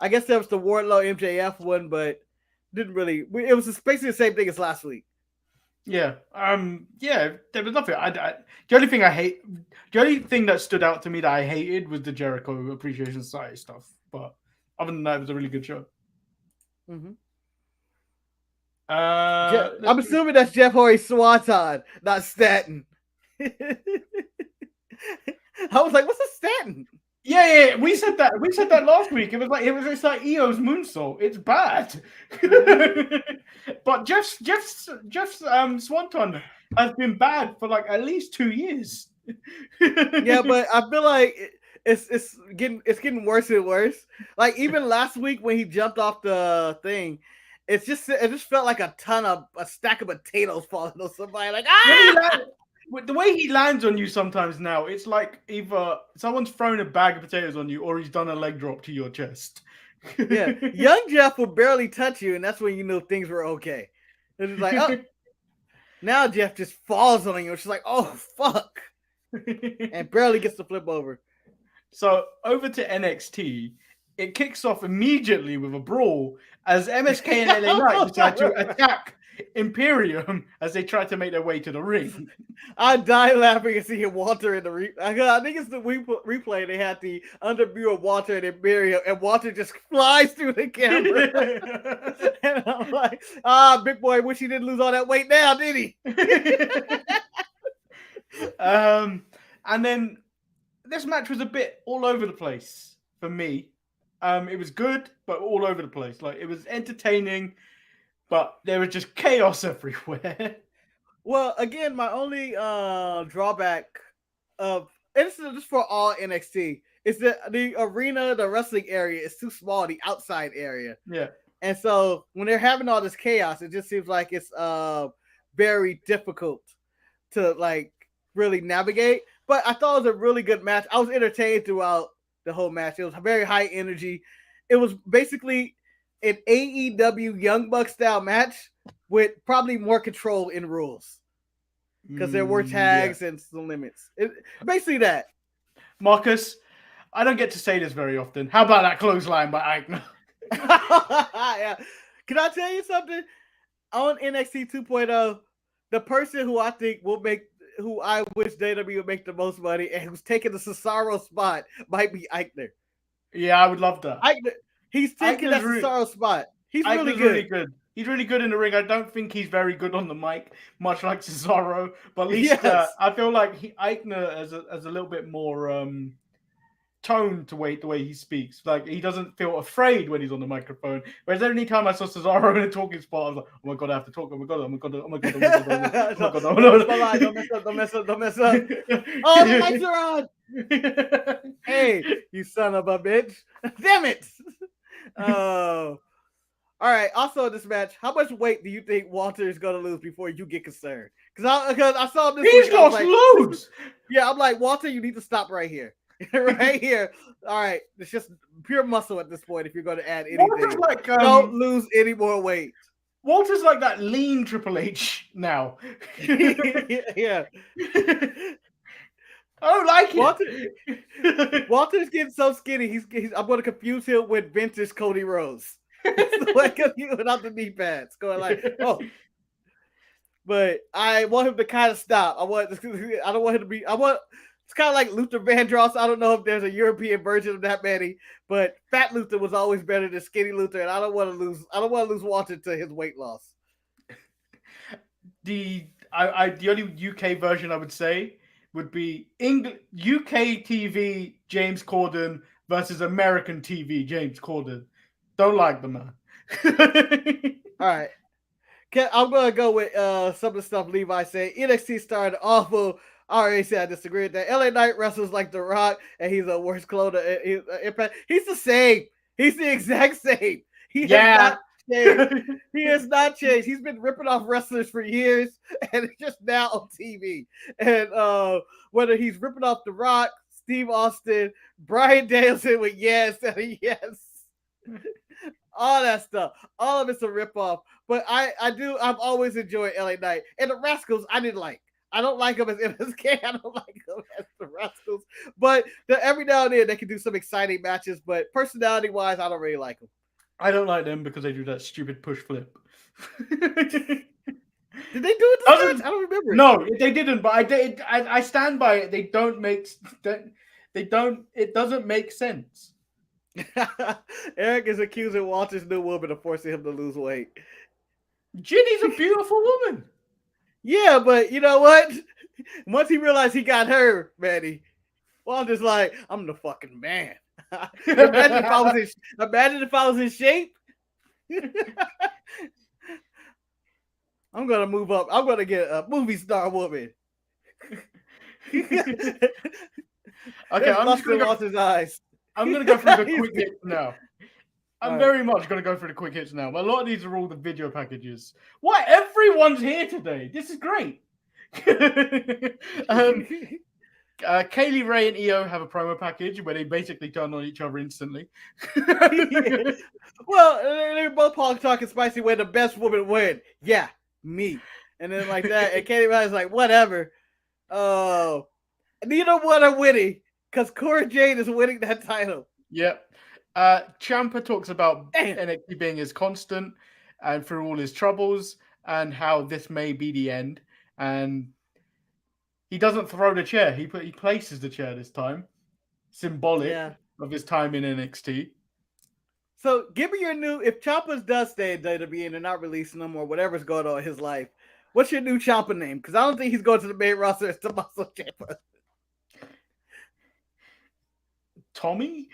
I guess there was the Wardlow MJF one, but didn't really. It was basically the same thing as last week. Yeah. There was nothing. The only thing that stood out to me that I hated was the Jericho Appreciation Society stuff. But other than that, it was a really good show. Mm-hmm. I'm assuming that's Jeff Hardy's Swanton, not Stanton. I was like, what's a Stanton? Yeah, we said that. We said that last week. It's like Io's moonsault. It's bad. But Jeff's Swanton has been bad for like at least 2 years. Yeah, but I feel like it's getting worse and worse. Like even last week when he jumped off the thing, it just felt like a stack of potatoes falling on somebody. Like The way he lands on you sometimes now, it's like either someone's thrown a bag of potatoes on you or he's done a leg drop to your chest. Yeah, young Jeff will barely touch you, and that's when you know things were okay. It's like, oh, now Jeff just falls on you. She's like, oh, fuck. And barely gets to flip over. So over to NXT, it kicks off immediately with a brawl as MSK and LA Knight decide to attack Imperium as they try to make their way to the ring. I died laughing and seeing Walter in the I think it's the replay. They had the underview of Walter and Imperium, and Walter just flies through the camera. And I'm like, big boy, wish he didn't lose all that weight now, did he? And then this match was a bit all over the place for me. It was good, but all over the place. Like, it was entertaining, but there was just chaos everywhere. Well, again, my only drawback of, and this is just for all NXT, is that the arena, the wrestling area is too small, the outside area. Yeah. And so when they're having all this chaos, it just seems like it's very difficult to like really navigate. But I thought it was a really good match. I was entertained throughout the whole match. It was very high energy. It was basically an AEW Young Bucks style match with probably more control in rules because there were tags and some limits. Basically that. Marcus, I don't get to say this very often. How about that clothesline by Eichner? Yeah. Can I tell you something? On NXT 2.0, the person who I think will make, who I wish WWE would make the most money and who's taking the Cesaro spot might be Eichner. Yeah, I would love that. Eichner, he's taking that Cesaro spot. He's really good. He's really good in the ring. I don't think he's very good on the mic, much like Cesaro. But at least I feel like Eichner has a little bit more tone to the way he speaks. Like, he doesn't feel afraid when he's on the microphone. Whereas any time I saw Cesaro in a talking spot, I was like, oh my god, I have to talk. Oh my god, oh my god, oh my god, oh my god, oh my god, don't mess up, don't mess up, don't mess up. Oh, the lights are on. Hey, you son of a bitch. Damn it. Oh. All right. Also in this match, how much weight do you think Walter is going to lose before you get concerned? Because I saw this. He's lost loads. Yeah, I'm like, Walter, you need to stop right here. Right here. All right. It's just pure muscle at this point if you're going to add anything. Like, don't lose any more weight. Walter's like that lean Triple H now. Yeah. I don't like it. Walter's getting so skinny. I'm going to confuse him with vintage Cody Rhodes. Like without the knee pads, going like, oh. But I want him to kind of stop. I don't want him to be. It's kind of like Luther Vandross. I don't know if there's a European version of that, Manny, but Fat Luther was always better than Skinny Luther, and I don't want to lose Walter to his weight loss. The only UK version I would say would be UK TV James Corden versus American TV James Corden. Don't like the man. All right. I'm going to go with some of the stuff Levi said. NXT started awful. I already said I disagree with that. LA Knight wrestles like The Rock, and he's a worse closer. He's the same. He's the exact same. He has not changed. He's been ripping off wrestlers for years, and it's just now on TV. And whether he's ripping off The Rock, Steve Austin, Bryan Danielson with yes, all that stuff. All of it's a ripoff. But I've always enjoyed LA Knight. And the Rascals, I didn't like. I don't like them as MSK. I don't like them as the Rascals. But every now and then they can do some exciting matches. But personality-wise, I don't really like them. I don't like them because they do that stupid push flip. Did they do it this match? I don't remember. No, they didn't. But I stand by it. It doesn't make sense. Eric is accusing Walter's new woman of forcing him to lose weight. Ginny's a beautiful woman. Yeah, but you know what? Once he realized he got her, Manny, Walter's like, I'm the fucking man. Imagine if I was in shape. I'm gonna move up. I'm gonna get a movie star woman. Okay, I'm just gonna Walter's eyes. I'm going to go through the quick hits now. I'm very much going to go through the quick hits now. But a lot of these are all the video packages. Why? Everyone's here today. This is great. Kaylee Ray and Io have a promo package where they basically turn on each other instantly. Well, they're both talking spicy where the best woman win. Yeah, me. And then like that, and Kaylee Ray's like, whatever. Oh, you know what? I'm winning because Cora Jade is winning that title. Yep. Ciampa talks about NXT being his constant and through all his troubles and how this may be the end. And he doesn't throw the chair. He places the chair this time. Symbolic of his time in NXT. So give me your new, if Ciampa does stay in WWE and they're not releasing him or whatever's going on in his life, what's your new Ciampa name? Because I don't think he's going to the main roster as Tommaso Ciampa. Tommy?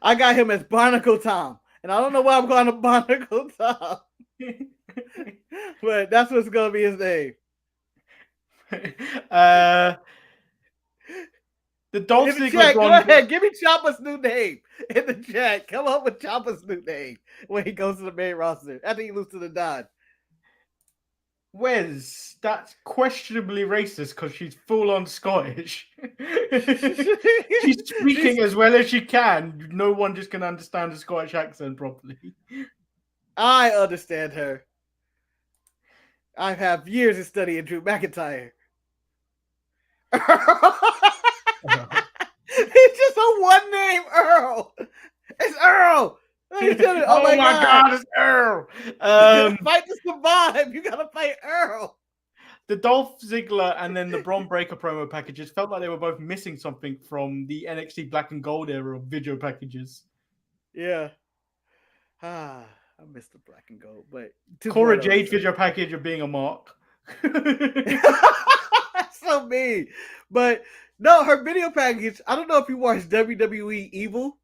I got him as Barnacle Tom. And I don't know why I'm calling him Barnacle Tom. But that's what's going to be his name. The Dolph in the chat, go ahead, give me Ciampa's new name in the chat. Come up with Ciampa's new name when he goes to the main roster. I think he loses to the Don. Wes, that's questionably racist because she's full on Scottish. She's speaking as well as she can. No one just can understand the Scottish accent properly. I understand her. I have years of studying Drew McIntyre. It's just a one name Earl. It's Earl. Oh my God, it's Earl. Fight to survive. You gotta fight Earl. The Dolph Ziggler and then the Bron Breakker promo packages felt like they were both missing something from the NXT Black and Gold era of video packages. Yeah. I missed the Black and Gold, but Cora Jade's video package of being a mark. That's so mean. But no, her video package. I don't know if you watched WWE Evil.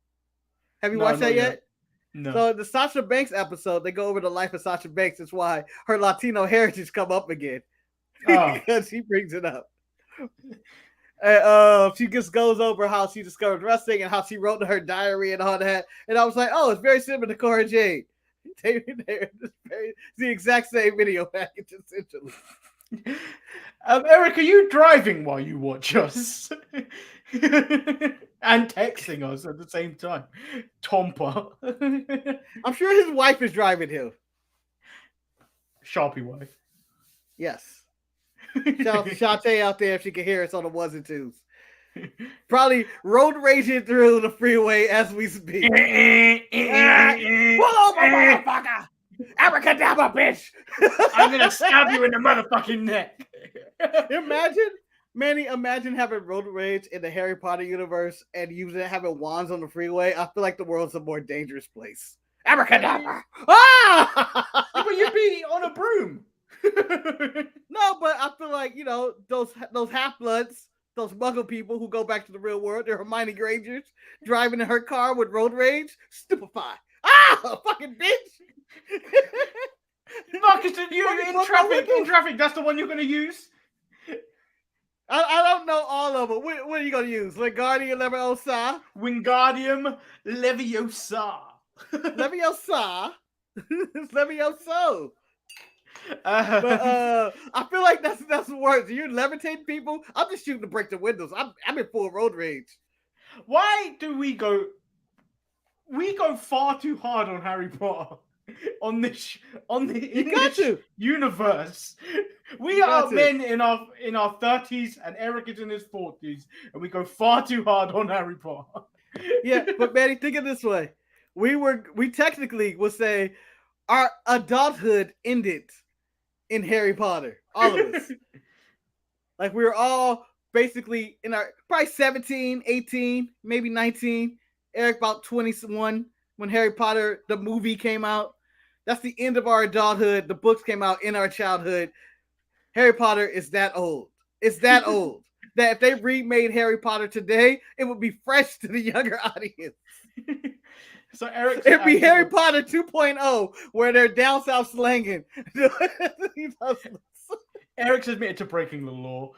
Have you watched that yet? No. So the Sasha Banks episode, they go over the life of Sasha Banks. That's why her Latino heritage come up again. Because she brings it up. She just goes over how she discovered wrestling and how she wrote in her diary and all that. And I was like, oh, it's very similar to Cora Jade. It's the exact same video package, essentially. Eric, are you driving while you watch us? And texting us at the same time. Tompa. I'm sure his wife is driving him. Sharpie wife. Yes. Shout Shantae out there if she can hear us on the ones and twos. Probably road raging through the freeway as we speak. Pull over, motherfucker! Abracadabra, bitch! I'm gonna stab you in the motherfucking neck. Imagine having road rage in the Harry Potter universe and having wands on the freeway. I feel like the world's a more dangerous place. Abracadabra! Ah! But you'd be on a broom. No, but I feel like, those half-bloods, those muggle people who go back to the real world, they're Hermione Grangers driving in her car with road rage. Stupefy. Ah! Fucking bitch! Marcus, you in traffic, that's the one you're going to use? I don't know all of them. What are you going to use? Wingardium Leviosa? Wingardium Leviosa. Leviosa? Levioso. But I feel like that's worse. You're levitating people. I'm just shooting to break the windows. I'm in full road rage. Why do we go far too hard on Harry Potter on this universe? We are men in our 30s and Eric is in his 40s, and we go far too hard on Harry Potter. Yeah, but Manny, think of it this way: we technically would say our adulthood ended in Harry Potter. All of us. Like we were all basically in our probably 17, 18, maybe 19. Eric about 21 when Harry Potter, the movie, came out. That's the end of our adulthood. The books came out in our childhood. Harry Potter is that old. It's that old that if they remade Harry Potter today, it would be fresh to the younger audience. So Eric, it'd be Harry Potter 2.0, where they're down south slanging. Eric's admitted to breaking the law.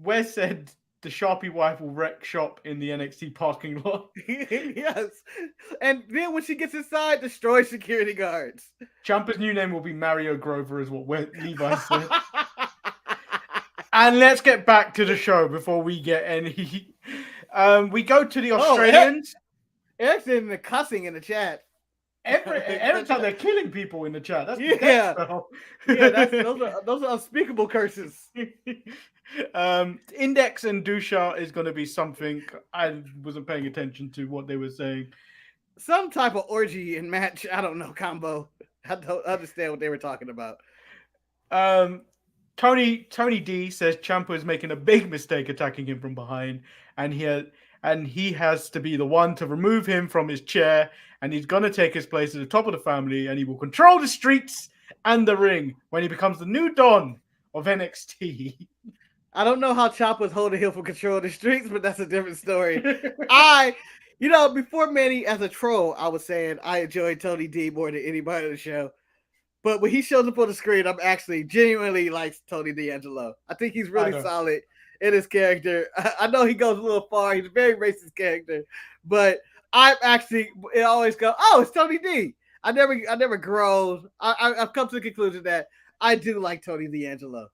Wes said the Sharpie wife will wreck shop in the NXT parking lot. Yes. And then when she gets inside, destroy security guards. Ciampa's new name will be Mario Grover, is what Levi said. And let's get back to the show before we get any. We go to the Australians. Eric's in the cussing in the chat. Every time they're killing people in the chat. That's those are unspeakable curses. Index and Dusha is going to be something. I wasn't paying attention to what they were saying. Some type of orgy and match. I don't know, combo. I don't understand what they were talking about. Tony D says Ciampa is making a big mistake attacking him from behind, and he has to be the one to remove him from his chair, and he's going to take his place at the top of the family, and he will control the streets and the ring when he becomes the new Don of NXT. I don't know how Ciampa's holding him for control of the streets, but that's a different story. Before Manny as a troll, I was saying I enjoyed Tony D more than anybody on the show. But when he shows up on the screen, I'm actually genuinely like Tony D'Angelo. I think he's really solid in his character. I know he goes a little far. He's a very racist character, but I always go, oh, it's Tony D. I never grow. I've come to the conclusion that I do like Tony D'Angelo.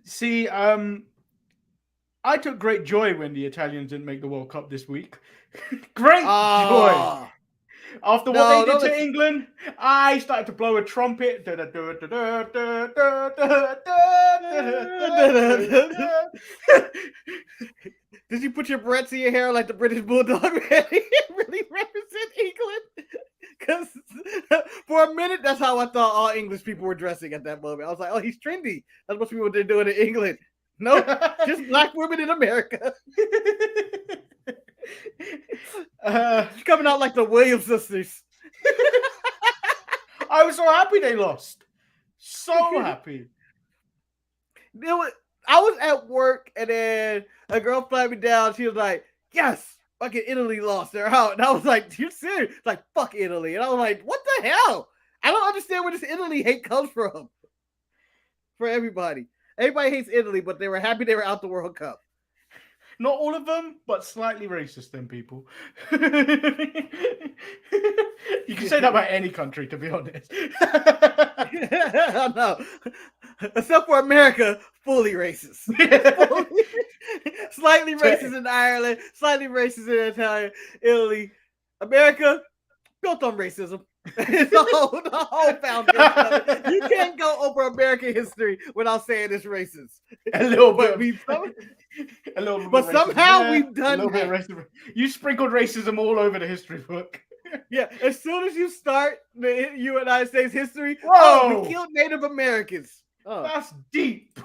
See, I took great joy when the Italians didn't make the World Cup this week. Great joy. After what they did to England, I started to blow a trumpet. Did you put your barrettes in your hair like the British Bulldog? Really represent England? Because for a minute, that's how I thought all English people were dressing at that moment. I was like, oh, he's trendy. That's what people are doing in England. No, just black women in America. She's coming out like the Williams sisters. I was so happy they lost. So happy. I was at work and then a girl flagged me down. She was like, yes, fucking Italy lost. They're out. And I was like, you're serious? It's like, fuck Italy. And I was like, what the hell? I don't understand where this Italy hate comes from. For everybody. Everybody hates Italy, but they were happy they were out the World Cup. Not all of them, but slightly racist then, people. You can say that about any country, to be honest. No. Except for America, fully racist. Slightly racist in Ireland, slightly racist in Italy. America, built on racism. the whole foundation of it. You can't go over American history without saying it's racist. A little bit. But somehow we've done that. You sprinkled racism all over the history book. Yeah, as soon as you start the United States history, we killed Native Americans. Oh. That's deep.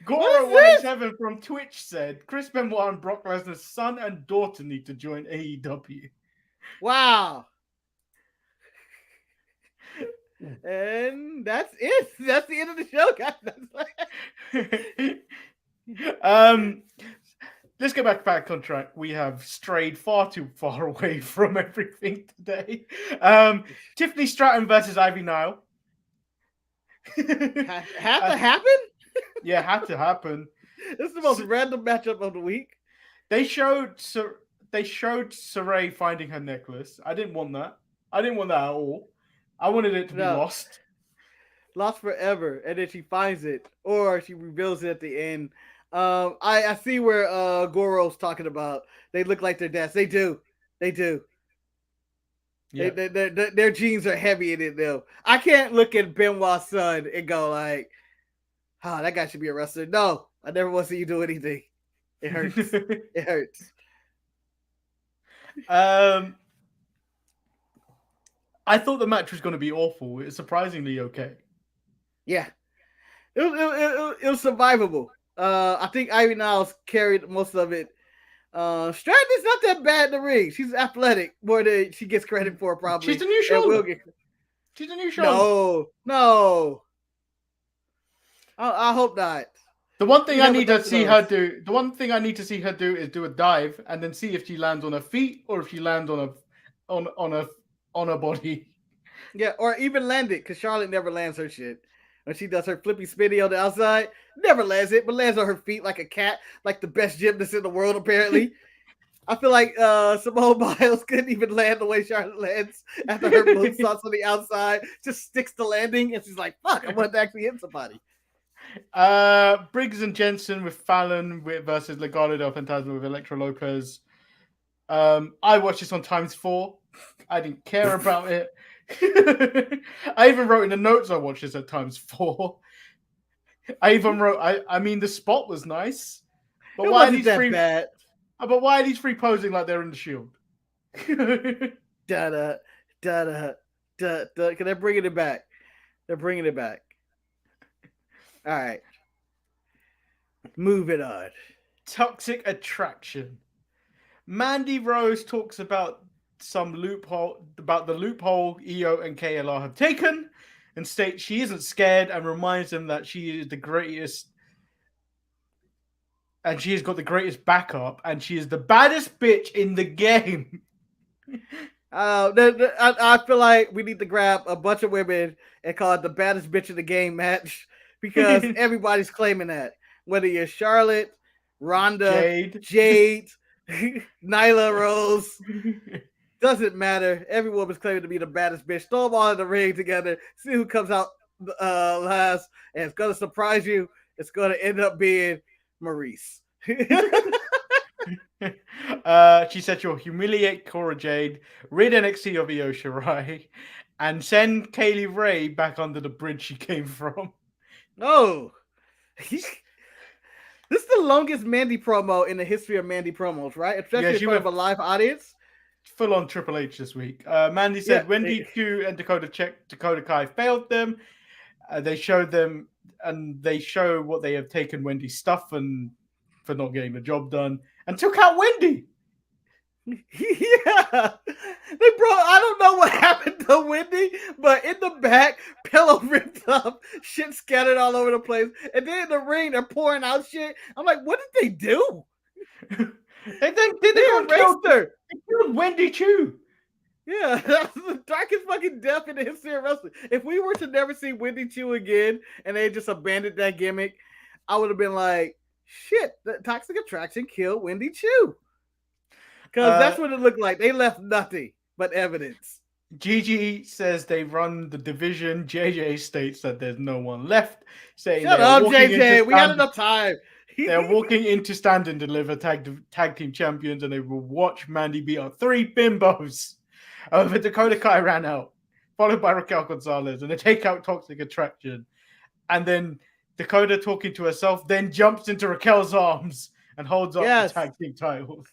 Goro187 from Twitch said Chris Benoit and Brock Lesnar's son and daughter need to join AEW. Wow. And that's it. That's the end of the show, guys. Let's get back on track. We have strayed far too far away from everything today. Tiffany Stratton versus Ivy Nile. Had to happen? Yeah, had to happen. This is the most random matchup of the week. They showed Saray finding her necklace. I didn't want that. I didn't want that at all. I wanted it to be lost. Lost forever. And then she finds it. Or she reveals it at the end. I see where Goro's talking about. They look like their dads. They do. Yeah. Their genes are heavy in it, though. I can't look at Benoit's son and go like, oh, that guy should be a wrestler. No, I never want to see you do anything. It hurts. It hurts. I thought the match was going to be awful. It was surprisingly okay. Yeah. It was survivable. I think Ivy Niles carried most of it. Stratton's not that bad in the ring. She's athletic more than she gets credit for, probably. She's a new shoulder. She's a new shoulder. No. I hope not. The one thing I need to see her do is do a dive and then see if she lands on her feet or if she lands on her body. Yeah, or even land it, because Charlotte never lands her shit. When she does her flippy spinny on the outside, Never lands it, but lands on her feet like a cat, like the best gymnast in the world, apparently. I feel like Simone Biles couldn't even land the way Charlotte lands after her moonsaults on the outside. Just sticks the landing, and she's like, fuck, I wanted to actually hit somebody. Briggs and Jensen with Fallon versus Legado del Fantasma with Elektra Lopez. I watched this on ×4. I didn't care about it. I even wrote in the notes I watched this at ×4. I even wrote, I mean, the spot was nice. But why are these three bad? But why are these three posing like they're in the Shield? Da-da, da-da, da-da. They're bringing it back. They're bringing it back. All right. Moving on. Toxic Attraction. Mandy Rose talks about the loophole Io and KLR have taken and states she isn't scared and reminds them that she is the greatest and she has got the greatest backup and she is the baddest bitch in the game. I feel like we need to grab a bunch of women and call it the baddest bitch in the game match because everybody's claiming that. Whether you're Charlotte, Ronda, Jade Nyla Rose, doesn't matter. Every woman's claiming to be the baddest bitch. Throw them all in the ring together. See who comes out last. And it's going to surprise you. It's going to end up being Maurice. She said she'll humiliate Cora Jade, rid NXT of Io Shirai, and send Kaylee Ray back under the bridge she came from. Oh. This is the longest Mandy promo in the history of Mandy promos, right? Especially in front of a live audience. Full on Triple H this week. Mandy said Wendy Q and Dakota Kai failed them. They showed them and they show what they have taken Wendy's stuff and for not getting the job done and took out Wendy. Yeah. I don't know what happened to Wendy, but in the back, pillow ripped up, shit scattered all over the place. And then in the ring, they're pouring out shit. I'm like, what did they do? They erased her. They killed Wendy Chu. Yeah, that's the darkest fucking death in the history of wrestling. If we were to never see Wendy Chu again and they just abandoned that gimmick, I would have been like, shit, the Toxic Attraction killed Wendy Chu. Because that's what it looked like. They left nothing but evidence. Gigi says they run the division. JJ states that there's no one left. Saying shut up, JJ. We had enough time. They're walking into Stand and Deliver tag team champions, and they will watch Mandy beat up 3 bimbos. Over Dakota Kai ran out, followed by Raquel Gonzalez, and they take out Toxic Attraction. And then Dakota, talking to herself, then jumps into Raquel's arms and holds up the tag team titles.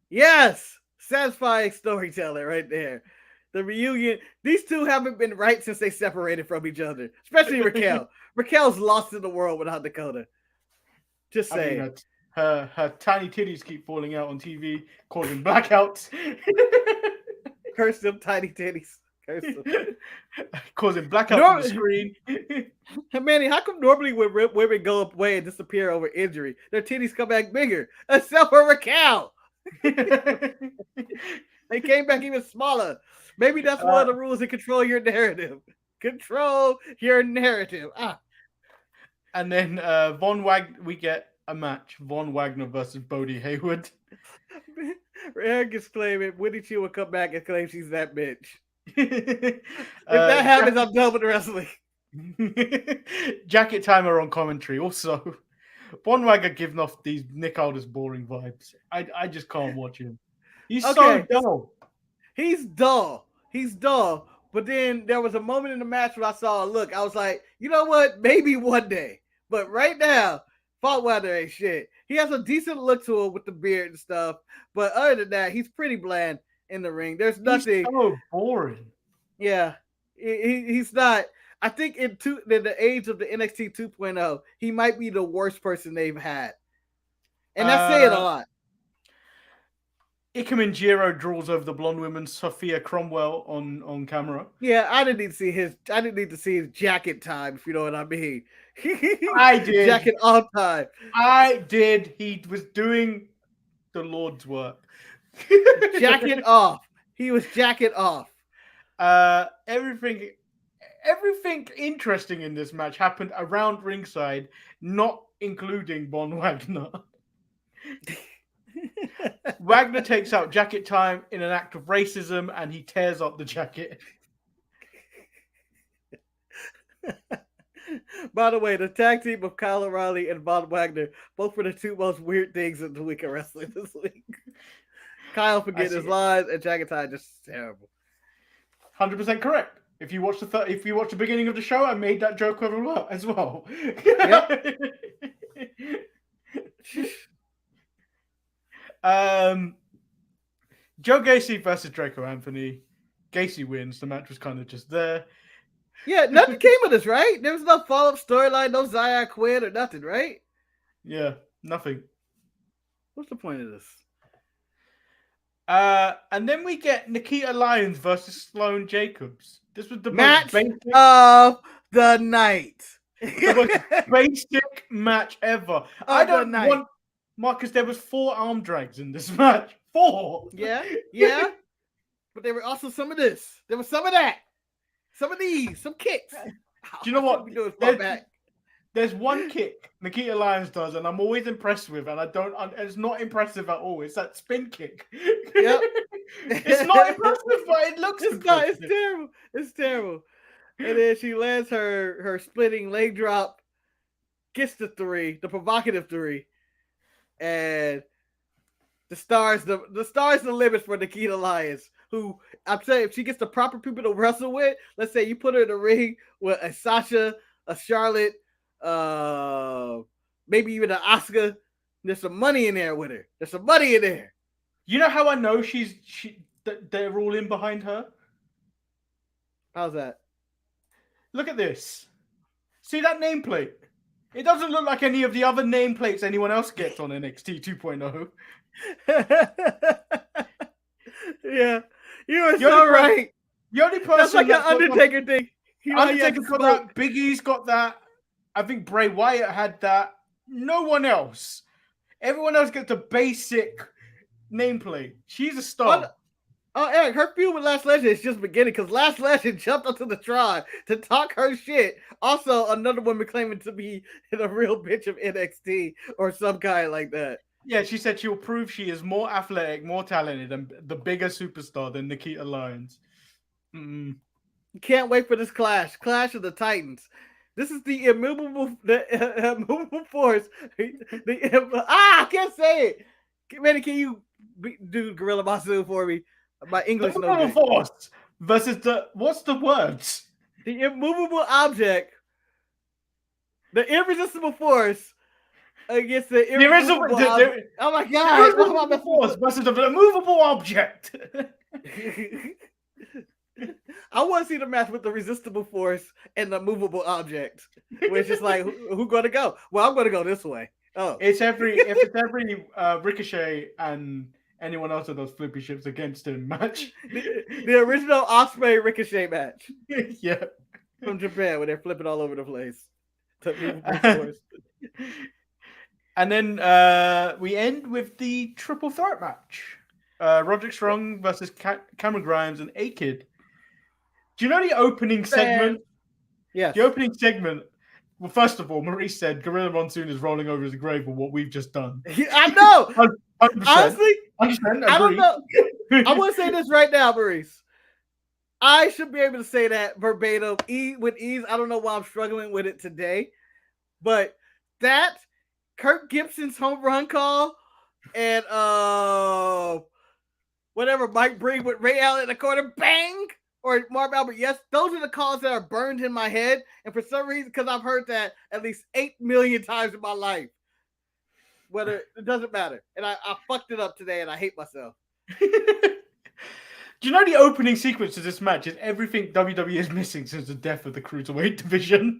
Yes, satisfying storyteller right there. The reunion. These two haven't been right since they separated from each other, especially Raquel. Raquel's lost in the world without Dakota. Just saying. I mean, her tiny titties keep falling out on TV, causing blackouts. Curse them tiny titties. Curse them. Causing blackouts on the screen. Manny, how come normally when women go away and disappear over injury, their titties come back bigger? Except for Raquel. They came back even smaller. Maybe that's one of the rules to control your narrative. Control your narrative. And then we get a match. Von Wagner versus Bodie Hayward. Eric is claiming Wendy Chu will come back and claim she's that bitch. If that happens, I'm done with wrestling. Jacket Timer on commentary. Also, Von Wagner giving off these Nick Aldis boring vibes. I just can't watch him. He's so dull. He's dull. He's dull. But then there was a moment in the match where I saw a look. I was like, you know what? Maybe one day. But right now, Von Wagner ain't shit. He has a decent look to him with the beard and stuff. But other than that, he's pretty bland in the ring. There's nothing. He's so boring. Yeah. He's not. I think in the age of the NXT 2.0, he might be the worst person they've had. And that's saying a lot. Ikemen Jiro draws over the blonde woman Sophia Cromwell on camera. Yeah, I didn't need to see his jacket time, if you know what I mean. I did. Jacket on time. I did. He was doing the Lord's work. Jacket off. He was jacket off. Everything everything interesting in this match happened around ringside, not including Von Wagner. Wagner takes out Jacket Time in an act of racism, and he tears up the jacket. By the way, the tag team of Kyle O'Reilly and Von Wagner, both were the two most weird things in the week of wrestling this week. Kyle forgetting his lines, and Jacket Time just terrible. 100% correct. If you watch the beginning of the show, I made that joke as well. Yep. Joe Gacy versus Draco Anthony. Gacy wins. The match was kind of just there. Yeah, nothing came of this, right? There was no follow-up storyline, no Zaya quit or nothing, right? Yeah, nothing. What's the point of this? And then we get Nikita Lyons versus Sloane Jacobs. This was the match most basic of the night. The most basic match ever. I don't want Marcus. There was 4 arm drags in this match. 4. Yeah. But there were also some of this. There was some of that. Some of these. Some kicks. Do you know what? Back. There's one kick Nikita Lyons does, and I'm always impressed with, and it's not impressive at all. It's that spin kick. Yep. It's not impressive, but it looks impressive. It's terrible. It's terrible. And then she lands her splitting leg drop, gets the 3, the provocative 3, and the stars the limit for Nikita Lyons, who I'm saying if she gets the proper people to wrestle with, let's say you put her in the ring with a Sasha, a Charlotte, maybe even an Asuka, there's some money in there with her. There's some money in there. You know how I know they're all in behind her? How's that? Look at this. See that nameplate? It doesn't look like any of the other nameplates anyone else gets on NXT 2.0. Yeah, you are so right. The only person that's like an Undertaker thing. Undertaker's got that. Big E's got that. I think Bray Wyatt had that. No one else. Everyone else gets a basic nameplate. She's a star. Oh, Eric, her feud with Lash Legend is just beginning because Lash Legend jumped onto the tribe to talk her shit. Also, another woman claiming to be a real bitch of NXT or some guy like that. Yeah, she said she'll prove she is more athletic, more talented, and the bigger superstar than Nikita Lyons. Can't wait for this clash. Clash of the Titans. This is the immovable force. I can't say it. Manny, can you do Gorilla Masu for me? My English. The immovable force versus what's the words? The immovable object. The irresistible force against the irresistible object. Oh my God! The immovable force versus the immovable object. I want to see the match with the resistible force and the movable object. Where it's just like, who's going to go? Well, I'm going to go this way. Oh, it's every Ricochet and anyone else of those flippy ships against him match. The original Ospreay Ricochet match. Yeah, from Japan where they're flipping all over the place. And then we end with the triple threat match: Roderick Strong versus Cameron Grimes and A-Kid. Do you know the opening segment? Yeah. The opening segment. Well, first of all, Maurice said Gorilla Monsoon is rolling over his grave with what we've just done. I know. 100%. Honestly, 100%, I don't know. I want to say this right now, Maurice. I should be able to say that verbatim with ease. I don't know why I'm struggling with it today. But that Kirk Gibson's home run call and whatever Mike Breen with Ray Allen in the corner, bang! Or Marv Albert, yes, those are the calls that are burned in my head. And for some reason, because I've heard that at least 8 million times in my life, whether it doesn't matter. And I fucked it up today and I hate myself. Do you know the opening sequence of this match is everything WWE is missing since the death of the Cruiserweight division?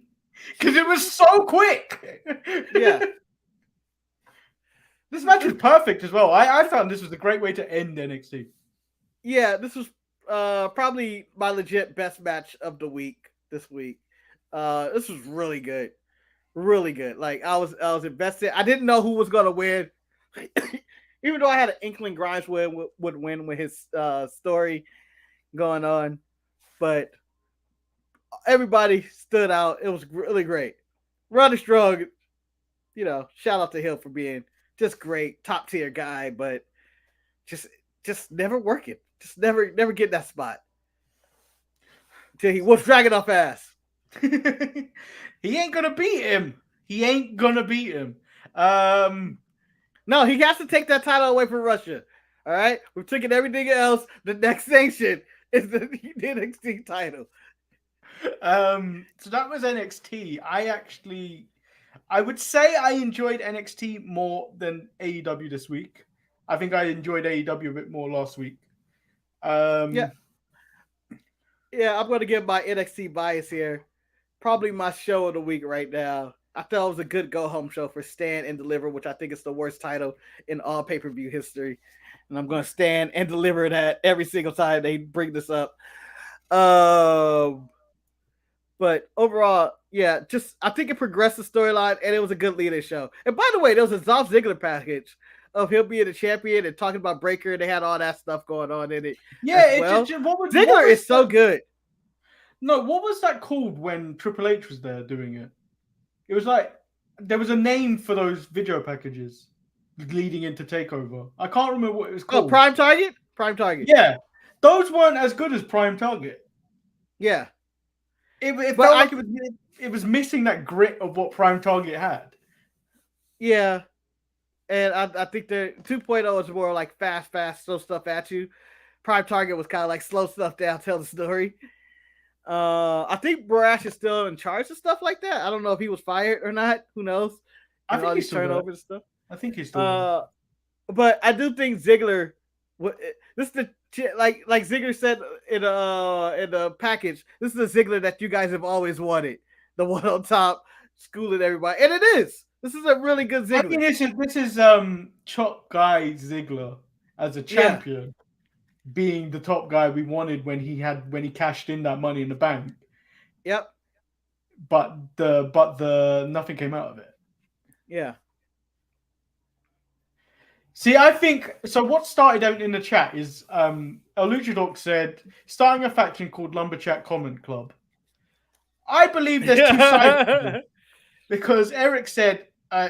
Because it was so quick. Yeah. This match was perfect as well. I found this was a great way to end NXT. Yeah, this was probably my legit best match of the week this week. This was really good. Really good. Like I was invested. I didn't know who was gonna win. Even though I had an inkling Grimes would win with his story going on. But everybody stood out. It was really great. Roderick Strong, shout out to him for being just great, top tier guy, but just never working. Just never get that spot. Until he whoops Dragunov ass. He ain't gonna beat him. No, he has to take that title away from Russia. All right, we've taken everything else. The next sanction is the NXT title. So that was NXT. I would say I enjoyed NXT more than AEW this week. I think I enjoyed AEW a bit more last week. Yeah, I'm going to give my NXT bias here. Probably my show of the week right now. I thought it was a good go-home show for Stand and Deliver, which I think is the worst title in all pay-per-view history. And I'm going to stand and deliver that every single time they bring this up. But overall, yeah, I think it progressed the storyline, and it was a good leading show. And by the way, there was a Dolph Ziggler package of him being the champion and talking about Breaker, and they had all that stuff going on in it. Yeah, Ziggler is so good. No, what was that called when Triple H was there doing it? It was like there was a name for those video packages leading into TakeOver. I can't remember what it was called. Oh, Prime Target? Prime Target. Yeah. Those weren't as good as Prime Target. Yeah. It felt like it was missing that grit of what Prime Target had. Yeah. And I think the 2.0 is more like fast, throw stuff at you. Prime Target was kind of like slow stuff down, tell the story. I think Brash is still in charge of stuff like that. I don't know if he was fired or not. Who knows? I think he's turnovers and stuff. I think he's still. But I do think Ziggler. This is the like Ziggler said in the package. This is the Ziggler that you guys have always wanted. The one on top, schooling everybody, and it is. This is a really good Ziggler. I think this is Chop Guy Ziggler as a champion. Yeah. Being the top guy we wanted when he cashed in that Money in the Bank. Yep. But the nothing came out of it. Yeah. See, I think so. What started out in the chat is El Luchador said starting a faction called Lumberchat Comment Club. I believe there's two sides to this, because Eric said,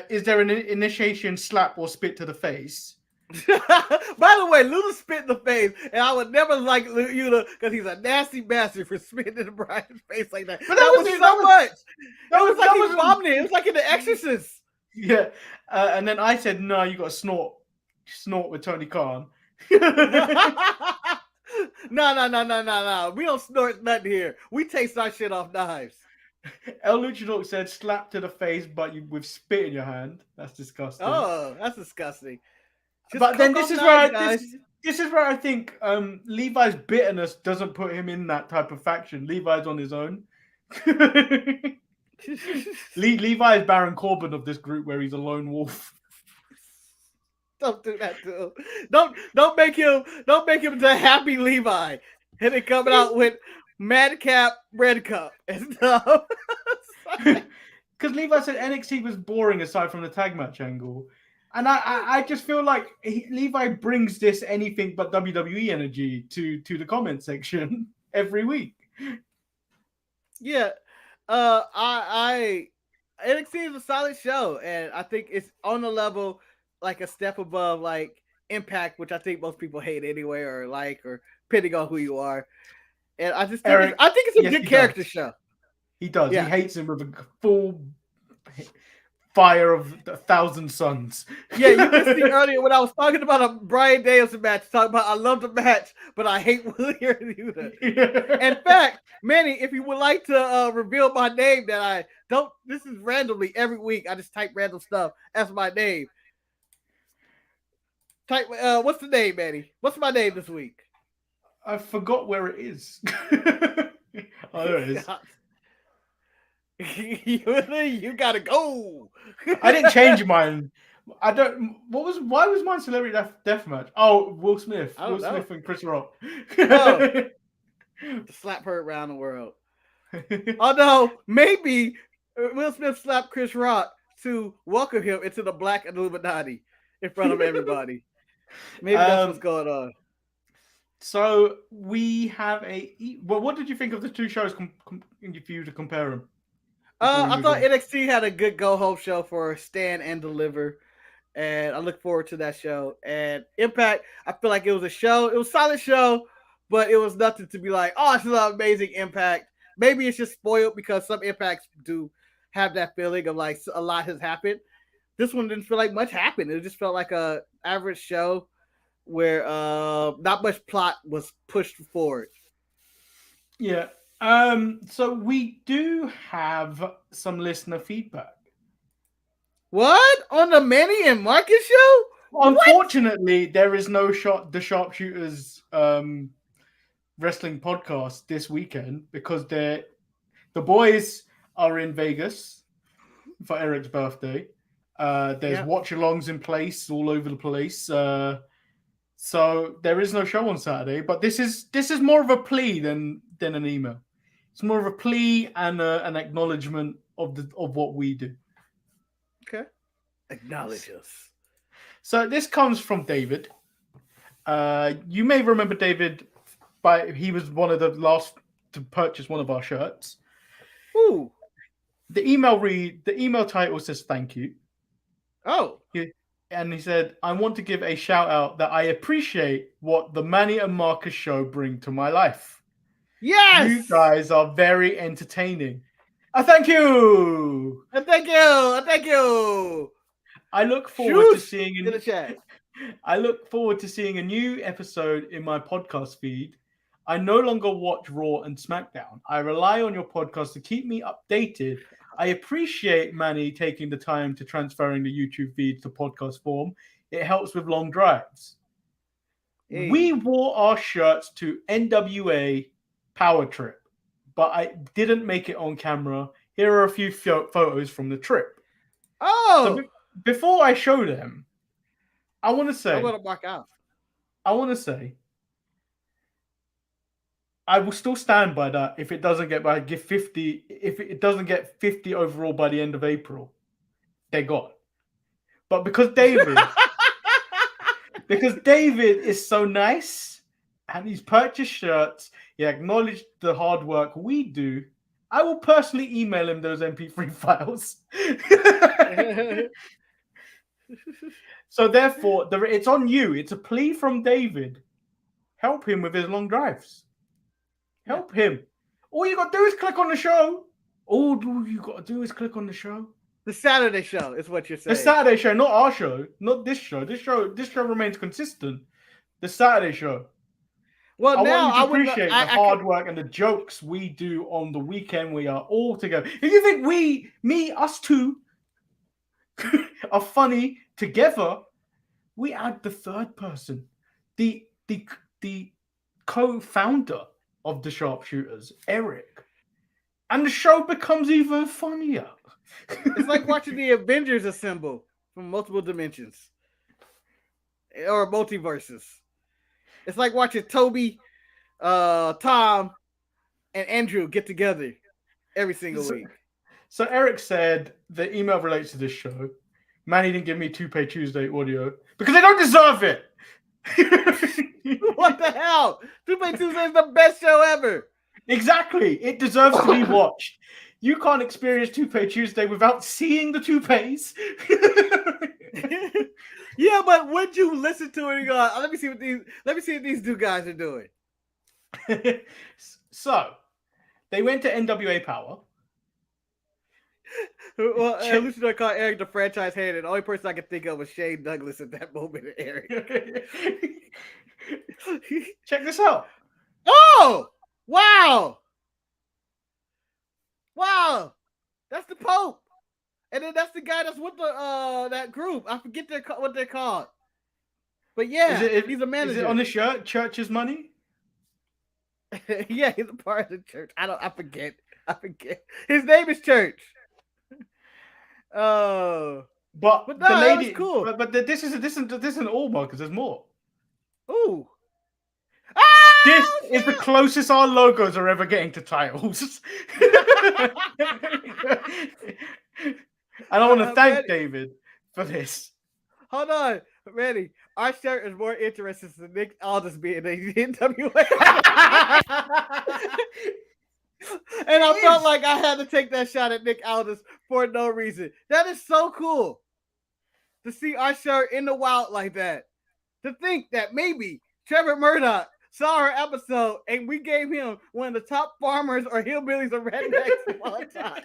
"Is there an initiation slap or spit to the face?" By the way, Luda spit in the face, and I would never like Yuta because he's a nasty bastard for spitting in Brian's face like that. But that was so much. That was like he was vomiting. It was like in The Exorcist. Yeah, and then I said, "No, you got to snort with Tony Khan." No. We don't snort nothing here. We taste our shit off knives. El Luchador said, "Slap to the face, but with spit in your hand." That's disgusting. Oh, that's disgusting. But then this is where I think Levi's bitterness doesn't put him in that type of faction. Levi's on his own. Levi is Baron Corbin of this group, where he's a lone wolf. Don't do that to him. Don't make him the happy Levi. And then coming out with Madcap Red Cup and stuff. Because Levi said NXT was boring aside from the tag match angle. And I just feel like Levi brings this anything but WWE energy to the comment section every week. Yeah. NXT is a solid show, and I think it's on the level like a step above like Impact, which I think most people hate anyway, or depending on who you are. And I just think it's a good character show. He does. Yeah. He hates him with a full fire of 1,000 suns. Yeah, you missed me earlier when I was talking about a Bryan Danielson match. Talking about I love the match, but I hate William Yuta. Yeah. In fact, Manny, if you would like to reveal my name, that I don't. This is randomly every week. I just type random stuff as my name. Type. What's the name, Manny? What's my name this week? I forgot where it is. Oh, there it is. You gotta go. I didn't change mine. I don't. Why was mine Celebrity Deathmatch? Oh, Will Smith. Will Smith and Chris Rock. To slap her around the world. Although maybe Will Smith slapped Chris Rock to welcome him into the Black Illuminati in front of everybody. Maybe that's what's going on. So we have well, what did you think of the two shows if you to compare them? I thought NXT had a good go home show for Stand and Deliver, and I look forward to that show. And Impact, I feel like it was a show. It was a solid show, but it was nothing to be like, oh, it's an amazing Impact. Maybe it's just spoiled because some Impacts do have that feeling of like a lot has happened. This one didn't feel like much happened. It just felt like a average show where not much plot was pushed forward. Yeah. So we do have some listener feedback. What? On the Manny and Marcus show? Unfortunately, there is no the Sharpshooters wrestling podcast this weekend because the boys are in Vegas for Eric's birthday. There's watch-alongs in place all over the place. So there is no show on Saturday, but this is more of a plea than an email. It's more of a plea and an acknowledgement of what we do. Okay, acknowledge us. So this comes from David. You may remember David, he was one of the last to purchase one of our shirts. Ooh. The email title says thank you. Oh. And he said, I want to give a shout out that I appreciate what the Manny and Marcus show bring to my life. Yes! You guys are very entertaining. Thank you! Thank you! Thank you! I look forward to seeing in the chat. I look forward to seeing a new episode in my podcast feed. I no longer watch Raw and SmackDown. I rely on your podcast to keep me updated. I appreciate Manny taking the time to transferring the YouTube feed to podcast form. It helps with long drives. Hey. We wore our shirts to NWA Power Trip, but I didn't make it on camera. Here are a few photos from the trip. Oh! So before I show them, I want to say... I want to back out. I want to say... I will still stand by that if it doesn't get 50. If it doesn't get 50 overall by the end of April, they're gone. But because David is so nice and he's purchased shirts, he acknowledged the hard work we do, I will personally email him those MP3 files. So therefore, it's on you. It's a plea from David. Help him with his long drives. Help him. All you got to do is click on the show. All you got to do is click on the show. The Saturday show is what you're saying. The Saturday show, not our show. Not this show. This show remains consistent. The Saturday show. Well, I want you to appreciate the hard work and the jokes we do on the weekend. We are all together. If you think us two are funny together, we add the third person. The co-founder of the Sharpshooters, Eric. And the show becomes even funnier. It's like watching the Avengers assemble from multiple dimensions. Or multiverses. It's like watching Toby, Tom, and Andrew get together every single week. So Eric said the email relates to this show. Manny didn't give me Toupee Tuesday audio because they don't deserve it. What the hell? Toupee Tuesday is the best show ever. Exactly. It deserves to be watched. You can't experience Toupee Tuesday without seeing the toupees. Yeah, but would you listen to it and go, let me see what these two guys are doing. So they went to NWA Power. Well, Luchador called Eric the franchise hand, and the only person I could think of was Shane Douglas at that moment. Eric. Check this out. Oh, wow, that's the Pope, and then that's the guy that's with the that group. I forget what they're called, but yeah, he's a manager. Is it on the shirt? Church's money. Yeah, he's a part of the church. I forget. His name is Church. But no, the lady, was cool. But this isn't all, Marcus. There's more. Ooh. This is the closest our logos are ever getting to titles. And I want to thank David for this. Hold on. Ready? Our shirt is more interesting than Nick Aldis being the NWA. And I felt like I had to take that shot at Nick Aldis for no reason. That is so cool to see our shirt in the wild like that. To think that maybe Trevor Murdoch saw our episode and we gave him one of the top farmers or hillbillies or rednecks of all time.